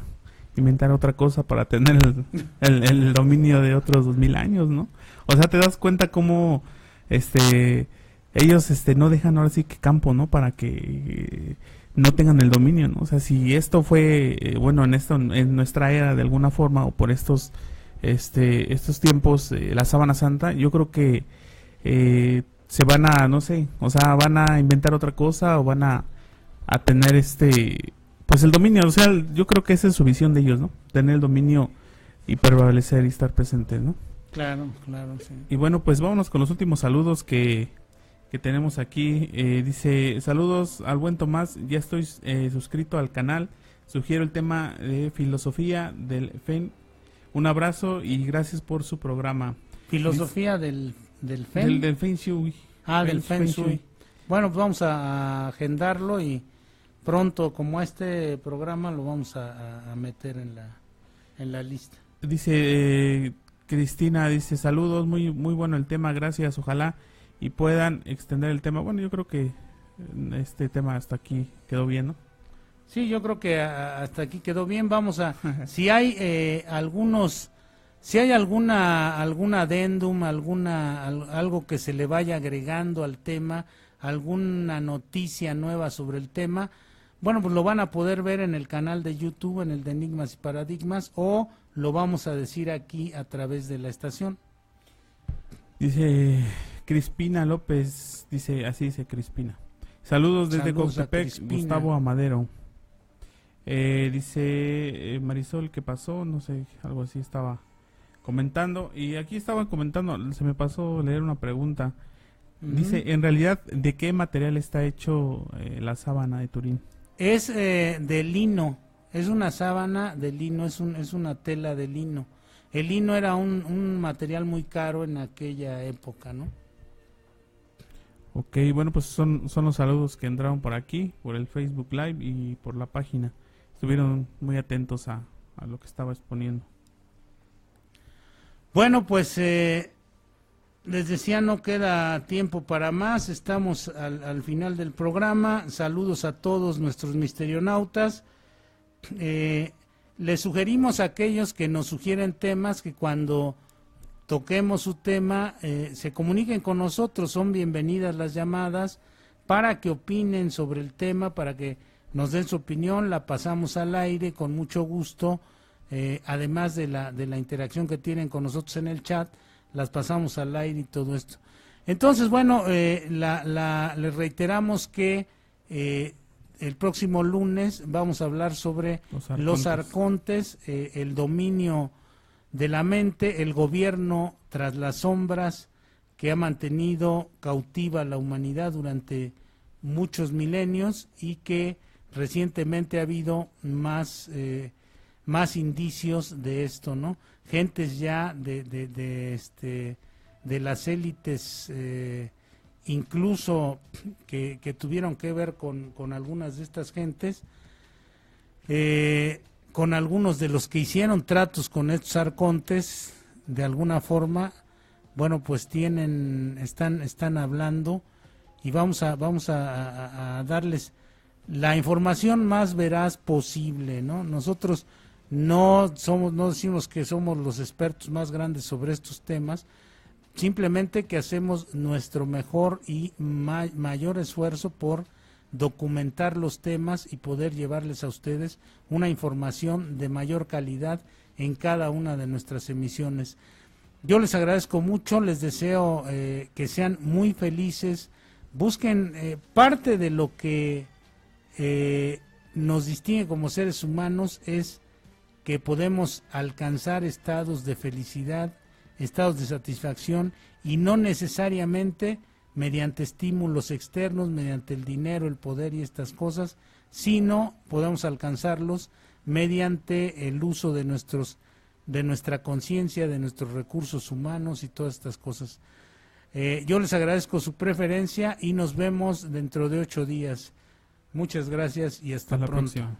inventar otra cosa para tener el dominio de otros 2000 años, ¿no? O sea, te das cuenta cómo ellos no dejan ahora sí que campo, ¿no? Para que no tengan el dominio, ¿no? O sea, si esto fue bueno en nuestra era de alguna forma, o por estos tiempos, la sábana santa, yo creo que se van a, no sé, o sea, van a inventar otra cosa, o van a tener pues el dominio. O sea, yo creo que esa es su visión de ellos, ¿no? Tener el dominio y prevalecer y estar presentes, ¿no? Claro, sí. Y bueno, pues vámonos con los últimos saludos que tenemos aquí. Dice, saludos al buen Tomás, ya estoy suscrito al canal, sugiero el tema de filosofía del FEN. Un abrazo y gracias por su programa. Filosofía del FEN. Del Feng Shui. Del Feng Shui. Bueno, pues vamos a agendarlo y pronto, como este programa, lo vamos a meter en la lista. Dice Cristina, dice, saludos, muy bueno el tema, gracias, ojalá y puedan extender el tema. Bueno, yo creo que este tema hasta aquí quedó bien, ¿no? Sí, yo creo que hasta aquí quedó bien. Vamos a, si hay algún adendum, algo que se le vaya agregando al tema, alguna noticia nueva sobre el tema, bueno, pues lo van a poder ver en el canal de YouTube, en el de Enigmas y Paradigmas, o lo vamos a decir aquí a través de la estación. Dice Crispina López, así dice Crispina. Saludos desde Coctepec, Gustavo Amadero. Dice Marisol, ¿qué pasó? No sé, algo así estaba comentando. Y aquí estaba comentando, se me pasó leer una pregunta. Dice, en realidad, ¿de qué material está hecho la sábana de Turín? Es de lino, es una sábana de lino, es una tela de lino. El lino era un material muy caro en aquella época, ¿no? Ok, bueno, pues son los saludos que entraron por aquí, por el Facebook Live y por la página. Estuvieron muy atentos a lo que estaba exponiendo. Bueno, pues les decía, no queda tiempo para más, estamos al final del programa. Saludos a todos nuestros misterionautas. Les sugerimos a aquellos que nos sugieren temas que cuando toquemos su tema se comuniquen con nosotros. Son bienvenidas las llamadas para que opinen sobre el tema, para que nos den su opinión. La pasamos al aire con mucho gusto, además de la interacción que tienen con nosotros en el chat, las pasamos al aire y todo esto. Entonces, bueno, les reiteramos que el próximo lunes vamos a hablar sobre los arcontes, el dominio de la mente, el gobierno tras las sombras que ha mantenido cautiva a la humanidad durante muchos milenios y que recientemente ha habido más indicios de esto, ¿no? Gentes ya de las élites, incluso que tuvieron que ver con algunas de estas gentes, con algunos de los que hicieron tratos con estos arcontes, de alguna forma, bueno, pues están hablando, y vamos a darles la información más veraz posible, ¿no? Nosotros no decimos que somos los expertos más grandes sobre estos temas, simplemente que hacemos nuestro mejor y mayor esfuerzo por documentar los temas y poder llevarles a ustedes una información de mayor calidad en cada una de nuestras emisiones. Yo les agradezco mucho, les deseo que sean muy felices, busquen parte de lo que nos distingue como seres humanos es que podemos alcanzar estados de felicidad, estados de satisfacción, y no necesariamente mediante estímulos externos, mediante el dinero, el poder y estas cosas, sino podemos alcanzarlos mediante el uso de nuestra conciencia, de nuestros recursos humanos y todas estas cosas. Yo les agradezco su preferencia y nos vemos dentro de 8 días. Muchas gracias y hasta la pronto. próxima.